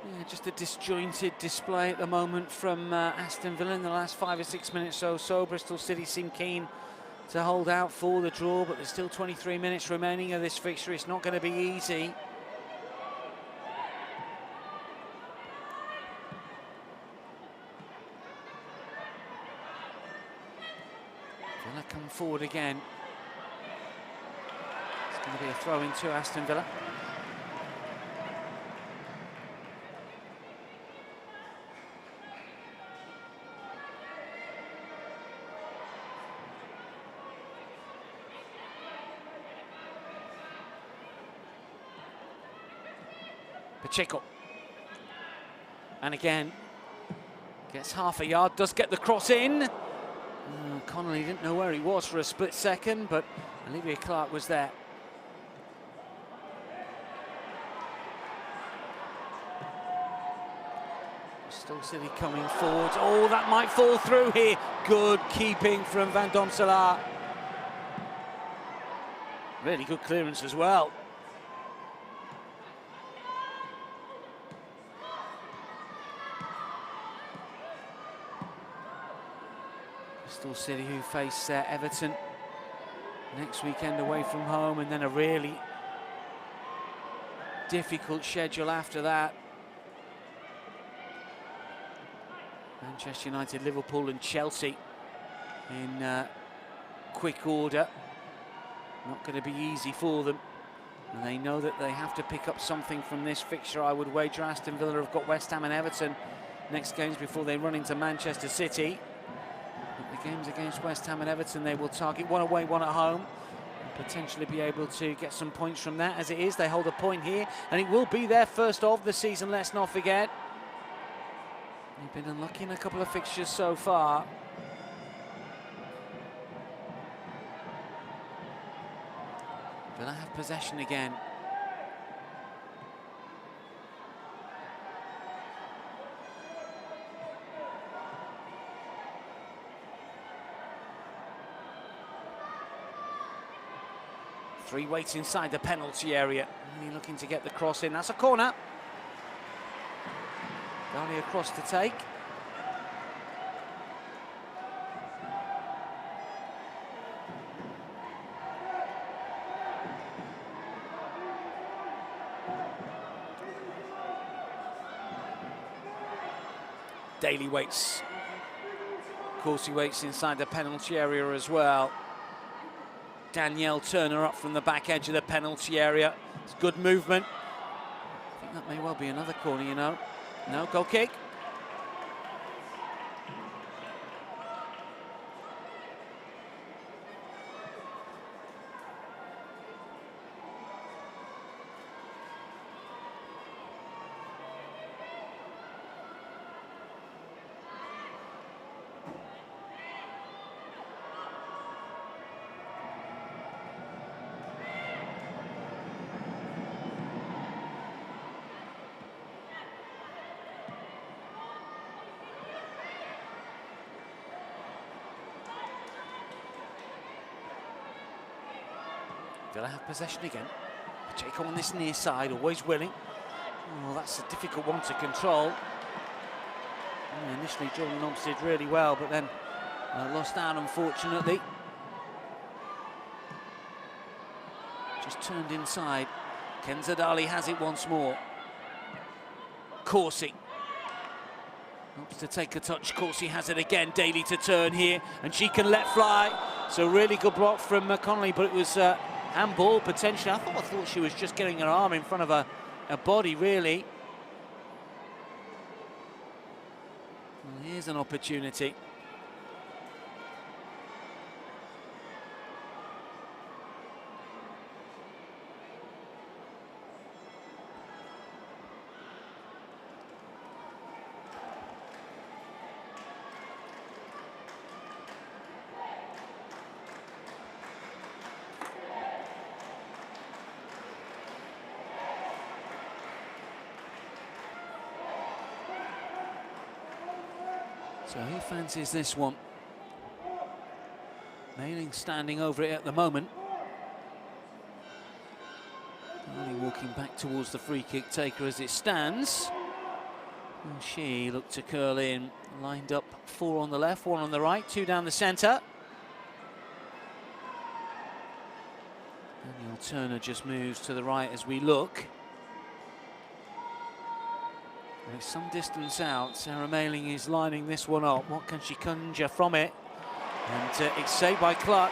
Yeah, just a disjointed display at the moment from Aston Villa in the last 5 or 6 minutes or so. Bristol City seem keen to hold out for the draw, but there's still 23 minutes remaining of this fixture. It's not going to be easy. Villa come forward again. It's going to be a throw-in to Aston Villa. Pacheco. And again, gets half a yard, does get the cross in. Connolly didn't know where he was for a split second, but Olivia Clark was there. Bristol City coming forward. Oh, that might fall through here. Good keeping from Van Domselaar. Really good clearance as well. Bristol City, who face Everton next weekend away from home, and then a really difficult schedule after that. Manchester United, Liverpool and Chelsea in quick order. Not going to be easy for them. And they know that they have to pick up something from this fixture. I would wager Aston Villa have got West Ham and Everton next games before they run into Manchester City. The games against West Ham and Everton, they will target one away, one at home, and potentially be able to get some points from that. As it is, they hold a point here, and it will be their first of the season, let's not forget. They've been unlucky in a couple of fixtures so far. Villa have possession again. Three waits inside the penalty area. Really looking to get the cross in. That's a corner. Dali across to take. Daly waits. Coursey waits inside the penalty area as well. Danielle Turner up from the back edge of the penalty area. It's good movement. I think that may well be another corner, you know. No, goal kick. Villa have possession again. Pacheco on this near side, always willing. Oh, that's a difficult one to control. Yeah, initially, Jordan Nobbs did really well, but then lost out, unfortunately. Just turned inside. Kenza Dali has it once more. Coursey. Nobbs to take a touch. Coursey has it again. Daly to turn here, and she can let fly. So really good block from Connolly, but it was handball potentially. I thought she was just getting her arm in front of her body, really. Well, here's an opportunity. So who fancies this one? Mailing standing over it at the moment. Only walking back towards the free kick taker as it stands. And she looked to curl in, lined up 4 on the left, 1 on the right, 2 down the centre. Danielle Turner just moves to the right as we look. There's some distance out. Sarah Mailing is lining this one up. What can she conjure from it? And it's saved by Clark.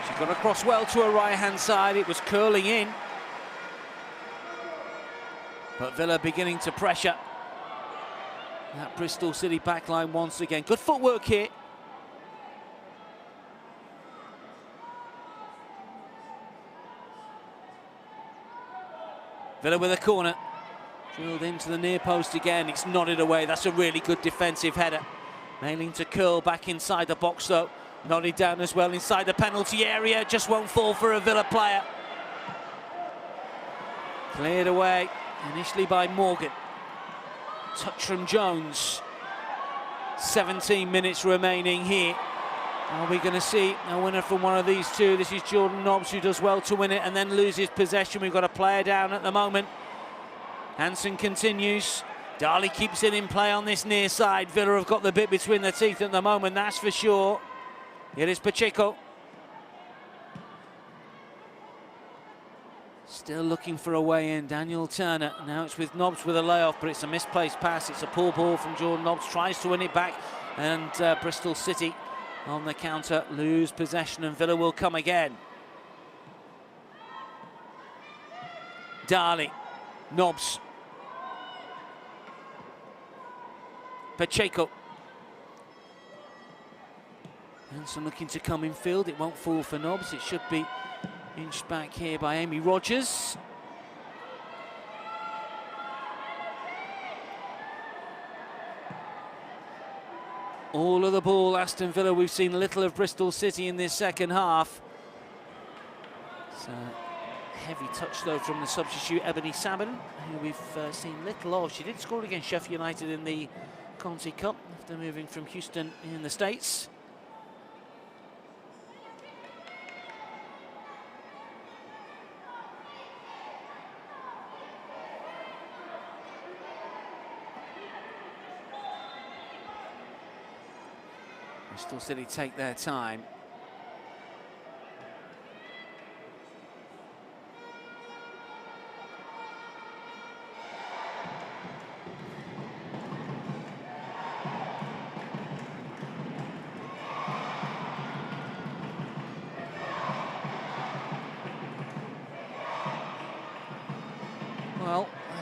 She got across well to her right-hand side. It was curling in. But Villa beginning to pressure. That Bristol City backline once again. Good footwork here. Villa with a corner. Drilled into the near post again. It's nodded away. That's a really good defensive header. Mailing to curl back inside the box though. Nodded down as well inside the penalty area. Just won't fall for a Villa player. Cleared away initially by Morgan. Touch from Jones. 17 minutes remaining here. Are we going to see a winner from one of these two? This is Jordan Nobbs, who does well to win it and then loses possession. We've got a player down at the moment. Hansen continues. Dali keeps it in play on this near side. Villa have got the bit between their teeth at the moment, that's for sure. It is Pacheco. Still looking for a way in. Danielle Turner. Now it's with Nobbs with a layoff, but it's a misplaced pass. It's a poor ball from Jordan Nobbs. Tries to win it back. And Bristol City on the counter lose possession, and Villa will come again. Dali. Nobbs. Pacheco. Hansen looking to come in field. It won't fall for Nobbs. It should be inched back here by Amy Rogers. All of the ball, Aston Villa. We've seen little of Bristol City in this second half. It's a heavy touch though from the substitute Ebony Sabin, who we've seen little of. She did score against Sheffield United in the Conti Cup after moving from Houston in the States. Bristol City take their time.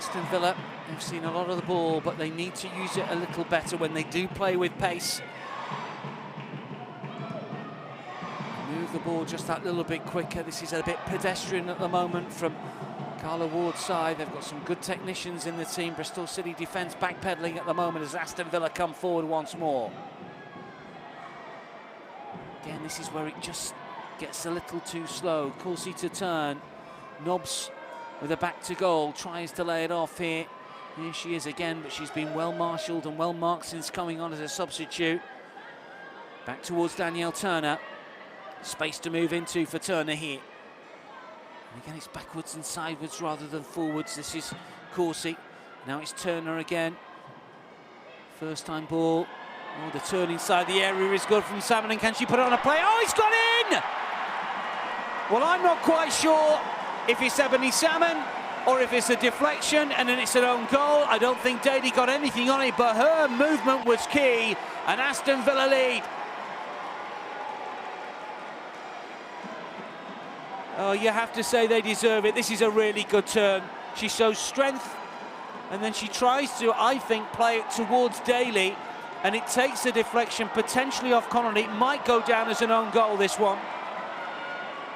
Aston Villa have seen a lot of the ball, but they need to use it a little better when they do play with pace. Move the ball just that little bit quicker. This is a bit pedestrian at the moment from Carla Ward's side. They've got some good technicians in the team. Bristol City defence backpedaling at the moment as Aston Villa come forward once more. Again, this is where it just gets a little too slow. Corsi to turn. Nobbs with a back to goal, tries to lay it off here. Here she is again, but she's been well marshalled and well marked since coming on as a substitute. Back towards Danielle Turner. Space to move into for Turner here. And again, it's backwards and sideways rather than forwards. This is Corsi. Now it's Turner again. First time ball. Oh, the turn inside the area is good from Salmon, and can she put it on a play? Oh, it's gone in! Well, I'm not quite sure if it's Ebony Salmon or if it's a deflection and then it's an own goal. I don't think Daly got anything on it, but her movement was key, and Aston Villa lead. Oh, you have to say they deserve it. This is a really good turn. She shows strength, and then she tries to, I think, play it towards Daly, and it takes the deflection potentially off Connolly. It might go down as an own goal, this one.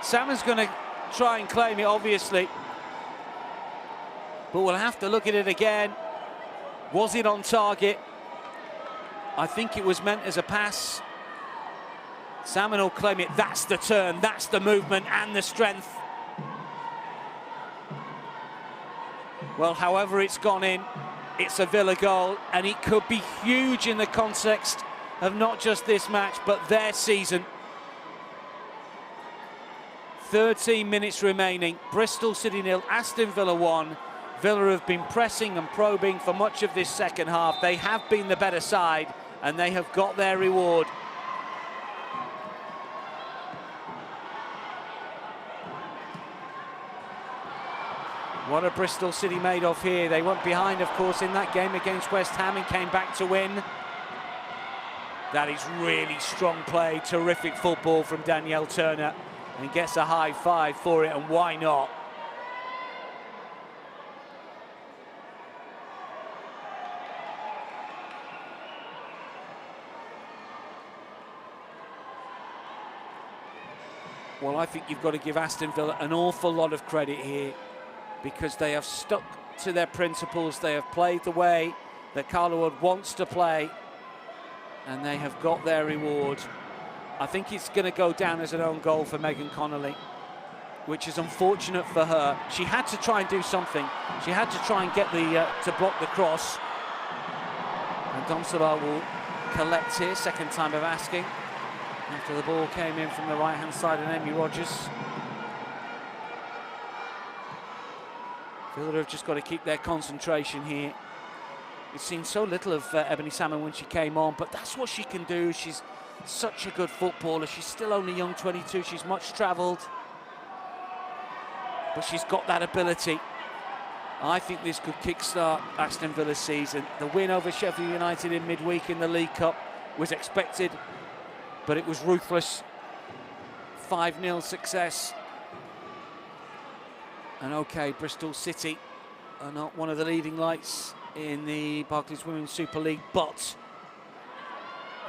Salmon's going to try and claim it, obviously. But we'll have to look at it again. Was it on target? I think it was meant as a pass. Salmon will claim it. That's the turn, that's the movement and the strength. Well, however it's gone in, it's a Villa goal, and it could be huge in the context of not just this match, but their season. 13 minutes remaining. Bristol City 0, Aston Villa 1. Villa have been pressing and probing for much of this second half. They have been the better side, and they have got their reward. What are Bristol City made of here? They went behind, of course, in that game against West Ham and came back to win. That is really strong play, terrific football from Danielle Turner, and gets a high five for it, and why not? Well, I think you've got to give Aston Villa an awful lot of credit here, because they have stuck to their principles. They have played the way that Carla Ward wants to play, and they have got their reward. I think it's going to go down as an own goal for Megan Connolly, which is unfortunate for her. She had to try and do something. She had to try and get the to block the cross. And Domsala will collect here, second time of asking, after the ball came in from the right-hand side and Amy Rogers. Villa have just got to keep their concentration here. We've seen so little of Ebony Salmon when she came on, but that's what she can do. She's such a good footballer. She's still only young, 22. She's much travelled, but she's got that ability. I think this could kickstart Aston Villa's season. The win over Sheffield United in midweek in the League Cup was expected, but it was ruthless. 5-0 success. And okay, Bristol City are not one of the leading lights in the Barclays Women's Super League, but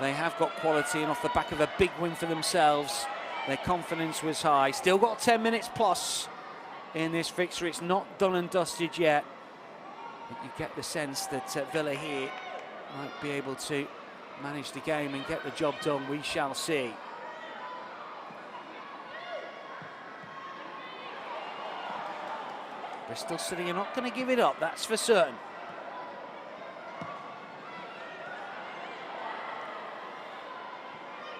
they have got quality, and off the back of a big win for themselves, their confidence was high. Still got 10 minutes plus in this fixture. It's not done and dusted yet, but you get the sense that Villa here might be able to manage the game and get the job done. We shall see. Bristol City are not going to give it up, that's for certain.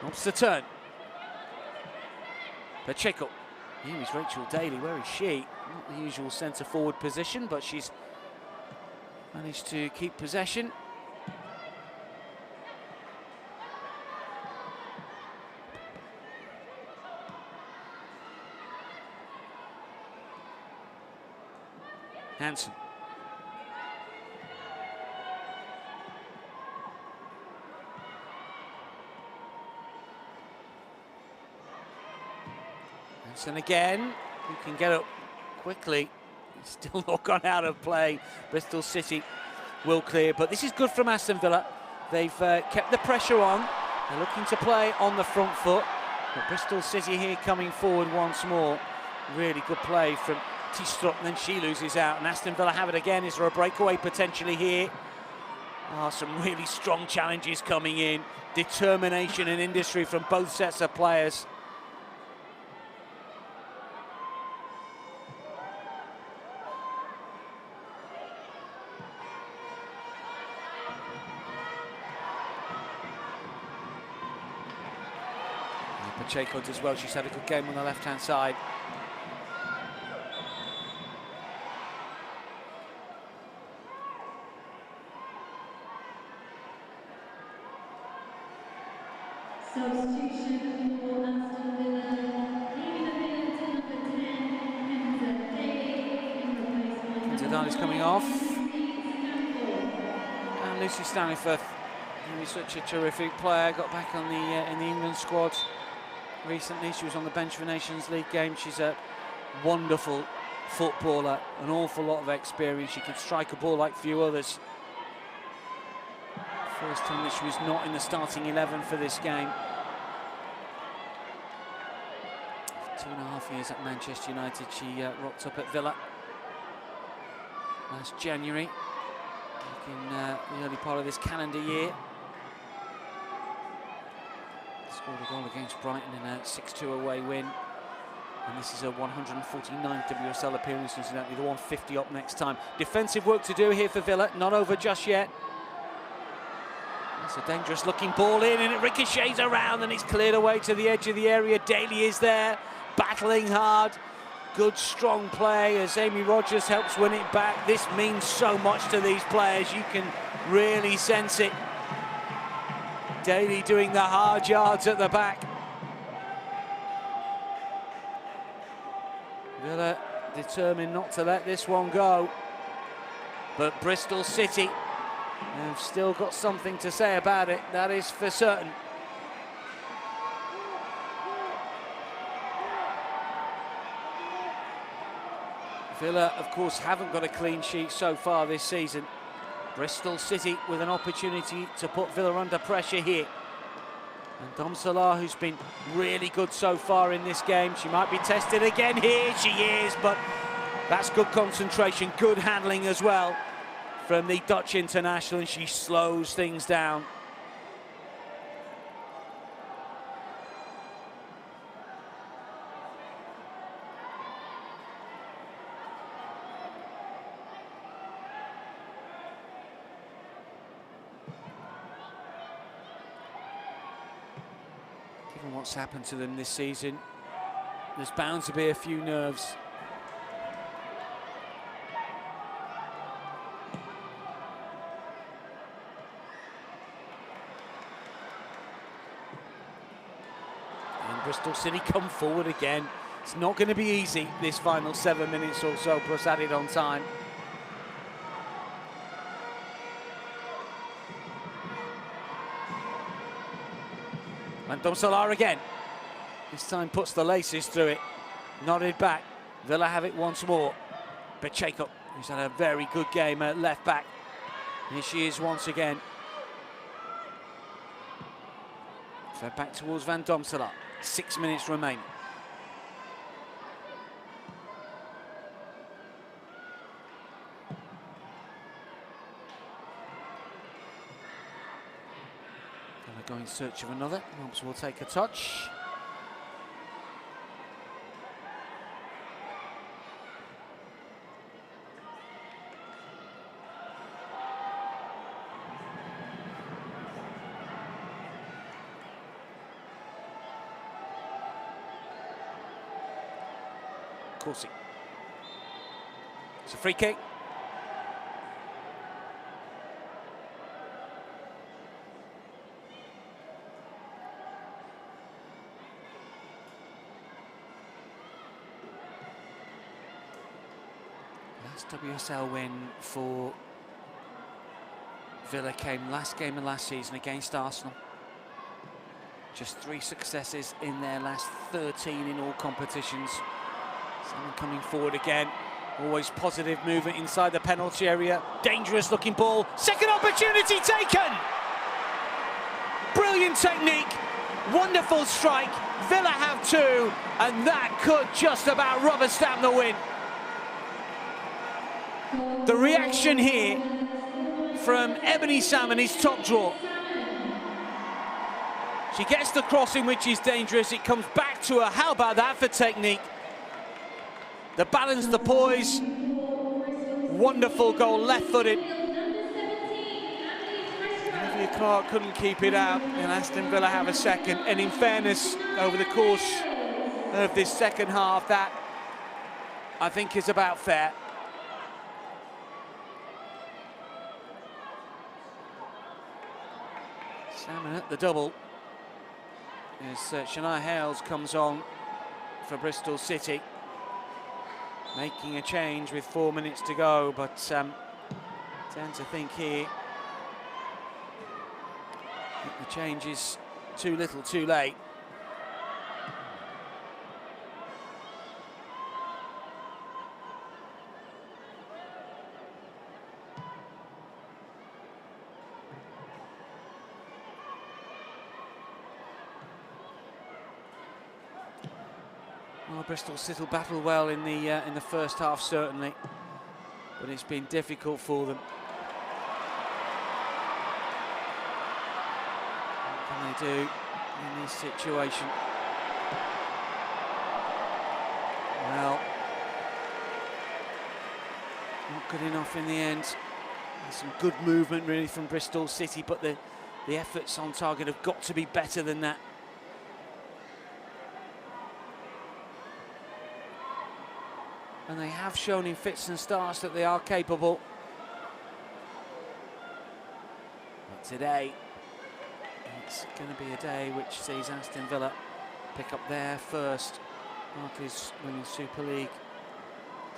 Wants the turn. Pacheco. Here is Rachel Daly. Where is she? Not the usual centre-forward position, but she's managed to keep possession. Hansen. Hansen again, who can get up quickly. Still not gone out of play. Bristol City will clear, but this is good from Aston Villa. They've kept the pressure on. They're looking to play on the front foot, but Bristol City here coming forward once more. Really good play from Tistrup, and then she loses out, and Aston Villa have it again. Is there a breakaway potentially here? Some really strong challenges coming in. Determination and industry from both sets of players. Pacheco does well. She's had a good game on the left-hand side. Substitution for Aston Villa. Leaving the field, number 10, Hamza Daly, in replacement. Zidane coming off. And Lucy Stanleyforth, who is such a terrific player, got back on the in the England squad recently. She was on the bench for Nations League game. She's a wonderful footballer, an awful lot of experience. She can strike a ball like few others. First time that she was not in the starting 11 for this game. 2.5 years at Manchester United, she rocked up at Villa last January, back in the early part of this calendar year. Scored a goal against Brighton in a 6-2 away win. And this is a 149th WSL appearance, incidentally, the 150 up next time. Defensive work to do here for Villa, not over just yet. That's a dangerous looking ball in, and it ricochets around, and it's cleared away to the edge of the area. Daly is there, battling hard. Good strong play as Amy Rogers helps win it back. This means so much to these players, you can really sense it. Daly doing the hard yards at the back. Villa determined not to let this one go, but Bristol City have still got something to say about it, that is for certain. Villa, of course, haven't got a clean sheet so far this season. Bristol City with an opportunity to put Villa under pressure here. And Dom Salah, who's been really good so far in this game, she might be tested again here. She is, but that's good concentration, good handling as well from the Dutch international, and she slows things down. Given what's happened to them this season, there's bound to be a few nerves. And Bristol City come forward again. It's not going to be easy, this final 7 minutes or so, plus added on time. And Dom Salah again. This time puts the laces through it. Nodded back. Villa have it once more. Pacheco, who's had a very good game at left back. Here she is once again. Fed back towards Van Domselaar. 6 minutes remaining. Go in search of another. Mobbs will take a touch. Corsi. It's a free kick. Last WSL win for Villa came last game of last season against Arsenal. Just 3 successes in their last 13 in all competitions. Someone coming forward again. Always positive movement inside the penalty area. Dangerous looking ball. Second opportunity taken. Brilliant technique. Wonderful strike. Villa have two, and that could just about rubber stamp the win. The reaction here from Ebony Salmon is top draw. She gets the crossing, which is dangerous. It comes back to her. How about that for technique? The balance, the poise. Wonderful goal, left-footed. Olivia Clark couldn't keep it out, and Aston Villa have a second. And in fairness, over the course of this second half, that I think is about fair. Salmon at the double as Shania Hales comes on for Bristol City, making a change with 4 minutes to go, but tend to think here that the change is too little too late. Well, Bristol City battled well in the first half, certainly, but it's been difficult for them. What can they do in this situation? Well, not good enough in the end. There's some good movement really from Bristol City, but the efforts on target have got to be better than that. And they have shown in fits and starts that they are capable. But today, it's going to be a day which sees Aston Villa pick up their first Barclays Women's Super League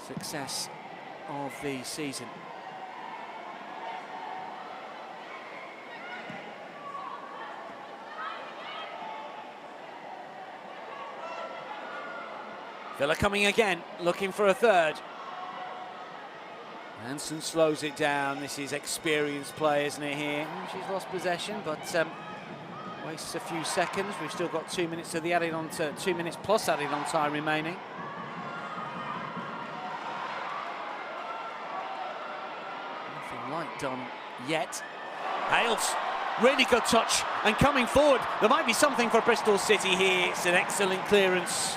success of the season. Villa coming again, looking for a third. Hansen slows it down. This is experienced play, isn't it, here? She's lost possession, but wastes a few seconds. We've still got 2 minutes to the added on to 2 minutes plus added on time remaining. Nothing like done yet. Hales, really good touch, and coming forward. There might be something for Bristol City here. It's an excellent clearance.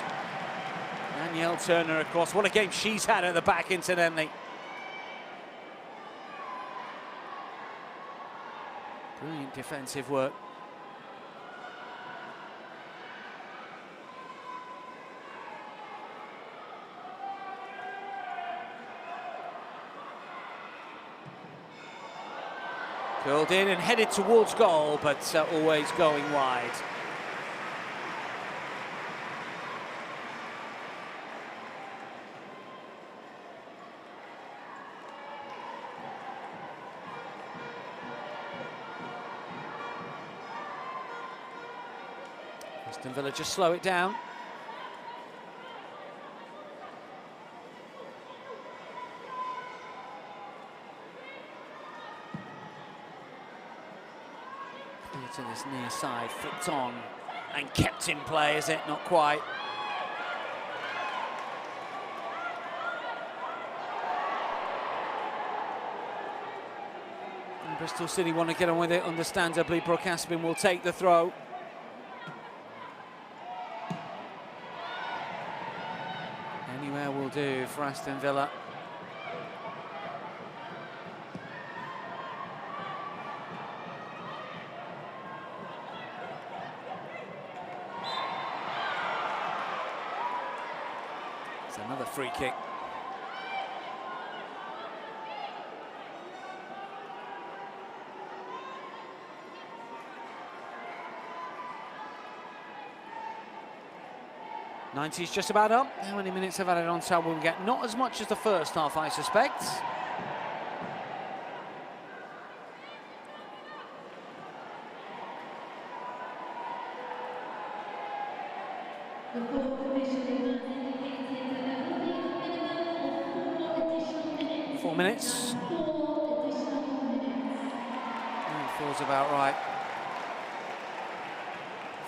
Danielle Turner across. What a game she's had at the back, incidentally. Brilliant defensive work. Curled in and headed towards goal, but always going wide. Aston Villa just slow it down. Clear to this near side, flipped on and kept in play, is it? Not quite. And Bristol City want to get on with it, understandably. Brooke Aspin will take the throw. Anywhere will do for Aston Villa. It's another free kick. '90's just about up. How many minutes have added on time will we get? Not as much as the first half, I suspect. 4 minutes. 4 additional minutes. That feels about right.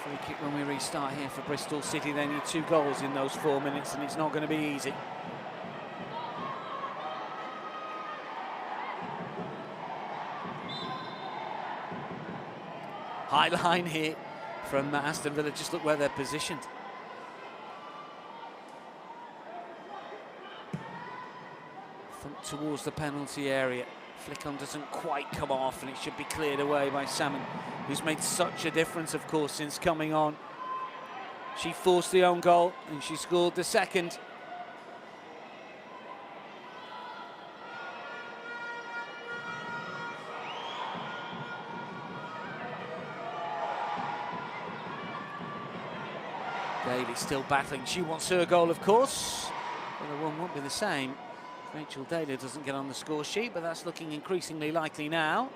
Free kick when we restart here for Bristol City. They need 2 goals in those 4 minutes, and it's not going to be easy. High line here from Aston Villa. Just look where they're positioned. Thump towards the penalty area. Flick on doesn't quite come off, and it should be cleared away by Salmon, who's made such a difference, of course, since coming on. She forced the own goal, and she scored the second. Daly still battling. She wants her goal, of course. The other one won't be the same. Rachel Daly doesn't get on the score sheet, but that's looking increasingly likely now.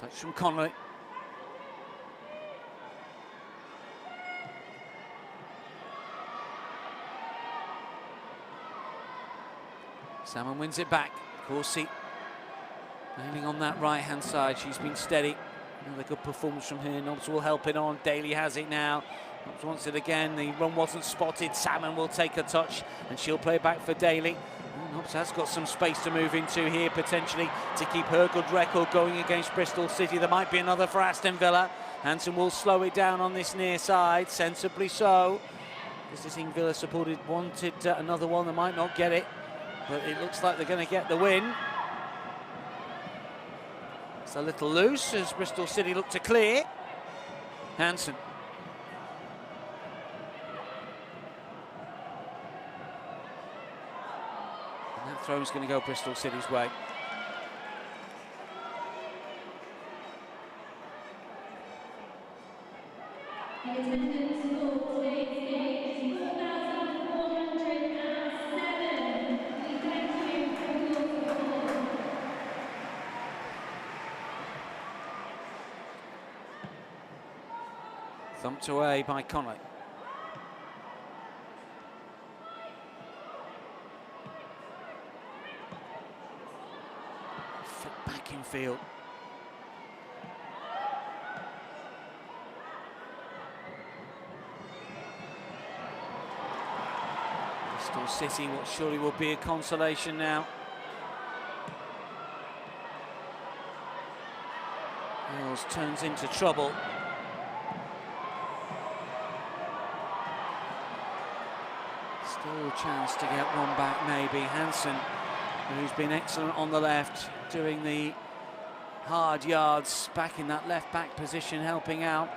Touch from Conley. Salmon wins it back. Corsi nailing on that right-hand side. She's been steady. Another good performance from her. Nobbs will help it on. Daly has it now. Nobbs wants it again. The run wasn't spotted. Salmon will take a touch, and she'll play back for Daly. Nobbs has got some space to move into here, potentially, to keep her good record going against Bristol City. There might be another for Aston Villa. Hansen will slow it down on this near side, sensibly so. Visiting Villa supported wanted another one. They might not get it, but it looks like they're going to get the win. It's a little loose as Bristol City look to clear. Hansen. And that throw is going to go Bristol City's way. The attendance for today's game is 4,407. We thank you for your support. Thumped away by Conley. Foot back in field. Bristol City, what surely will be a consolation now. Wales turns into trouble. Still a chance to get one back, maybe. Hansen, who's been excellent on the left, doing the hard yards, back in that left-back position, helping out.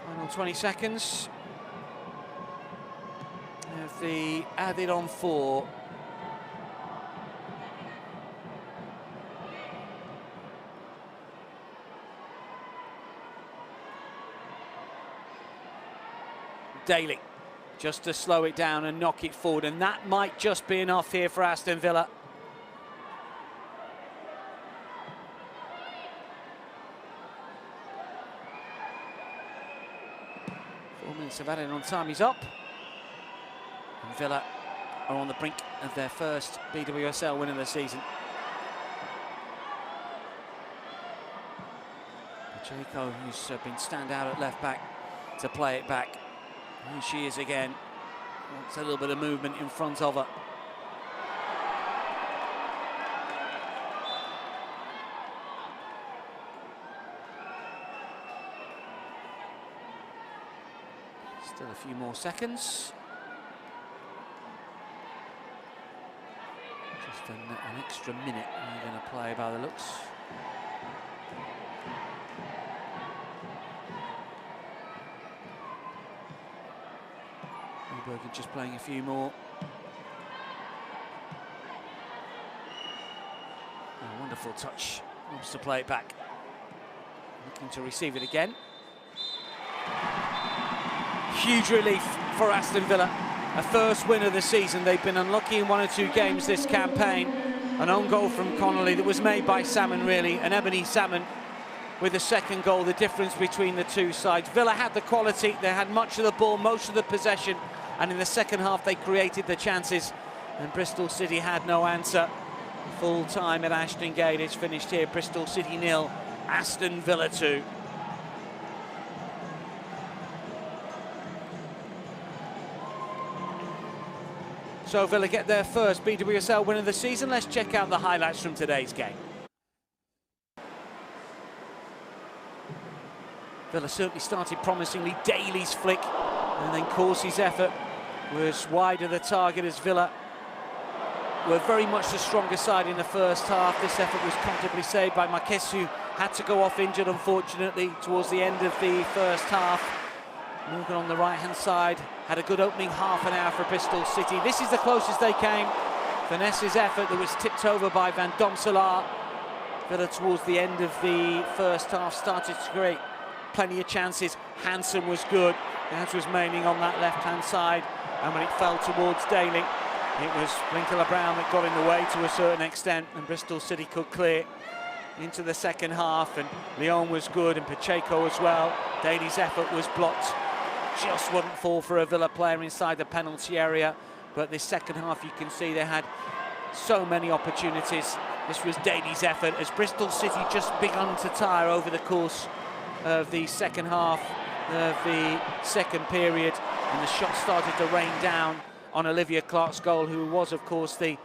Final 20 seconds. Of the added on 4. Daly, just to slow it down and knock it forward, and that might just be enough here for Aston Villa. Four minutes of added on time is up. And Villa are on the brink of their first BWSL win of the season. Pacheco, who's been standout at left back, to play it back. Here she is again. Wants a little bit of movement in front of her. Still a few more seconds. Just an extra minute we're going to play by the looks. Bergen just playing a few more. A wonderful touch. Wants to play it back. Looking to receive it again. Huge relief for Aston Villa. A first win of the season. They've been unlucky in 1 or 2 games this campaign. An own goal from Connolly that was made by Salmon, really, and Ebony Salmon with the second goal, the difference between the two sides. Villa had the quality, they had much of the ball, most of the possession, and in the second half they created the chances, and Bristol City had no answer. Full time at Aston Gate, it's finished here. Bristol City 0, Aston Villa 2. So Villa get their first BWSL win of the season. Let's check out the highlights from today's game. Villa certainly started promisingly. Daly's flick, and then Corsi's effort was wide of the target as Villa were very much the stronger side in the first half. This effort was comfortably saved by Marquez, who had to go off injured, unfortunately, towards the end of the first half. Morgan on the right-hand side had a good opening half an hour for Bristol City. This is the closest they came. Vanessa's effort that was tipped over by Van Domselaar. Villa towards the end of the first half started to create plenty of chances. Hansen was good. Hans was maining on that left-hand side, and when it fell towards Daly, it was Blinkela Brown that got in the way to a certain extent, and Bristol City could clear into the second half, and Leon was good, and Pacheco as well. Daly's effort was blocked. Just wouldn't fall for a Villa player inside the penalty area, but this second half you can see they had so many opportunities. This was Daly's effort as Bristol City just begun to tire over the course of the second half of the second period, and the shots started to rain down on Olivia Clark's goal, who was of course the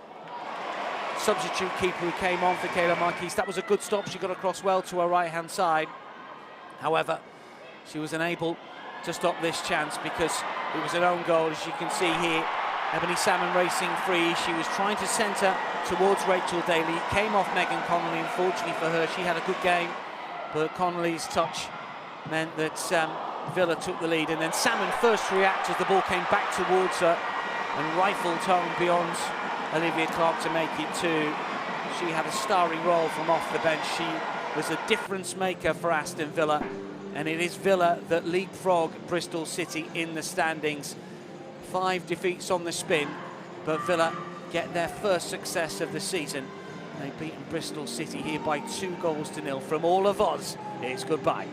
substitute keeper who came on for Kayla Marquis. That was a good stop. She got across well to her right-hand side. However, she was unable to stop this chance because it was an own goal, as you can see here. Ebony Salmon racing free. She was trying to centre towards Rachel Daly. It came off Megan Connolly. Unfortunately for her, she had a good game, but Connolly's touch meant that Villa took the lead, and then Salmon first reacted as the ball came back towards her and rifled home beyond Olivia Clark to make it 2. She had a starring role from off the bench. She was a difference maker for Aston Villa, and it is Villa that leapfrog Bristol City in the standings. 5 defeats on the spin, but Villa get their first success of the season. They've beaten Bristol City here by 2-0. From all of us, it's goodbye.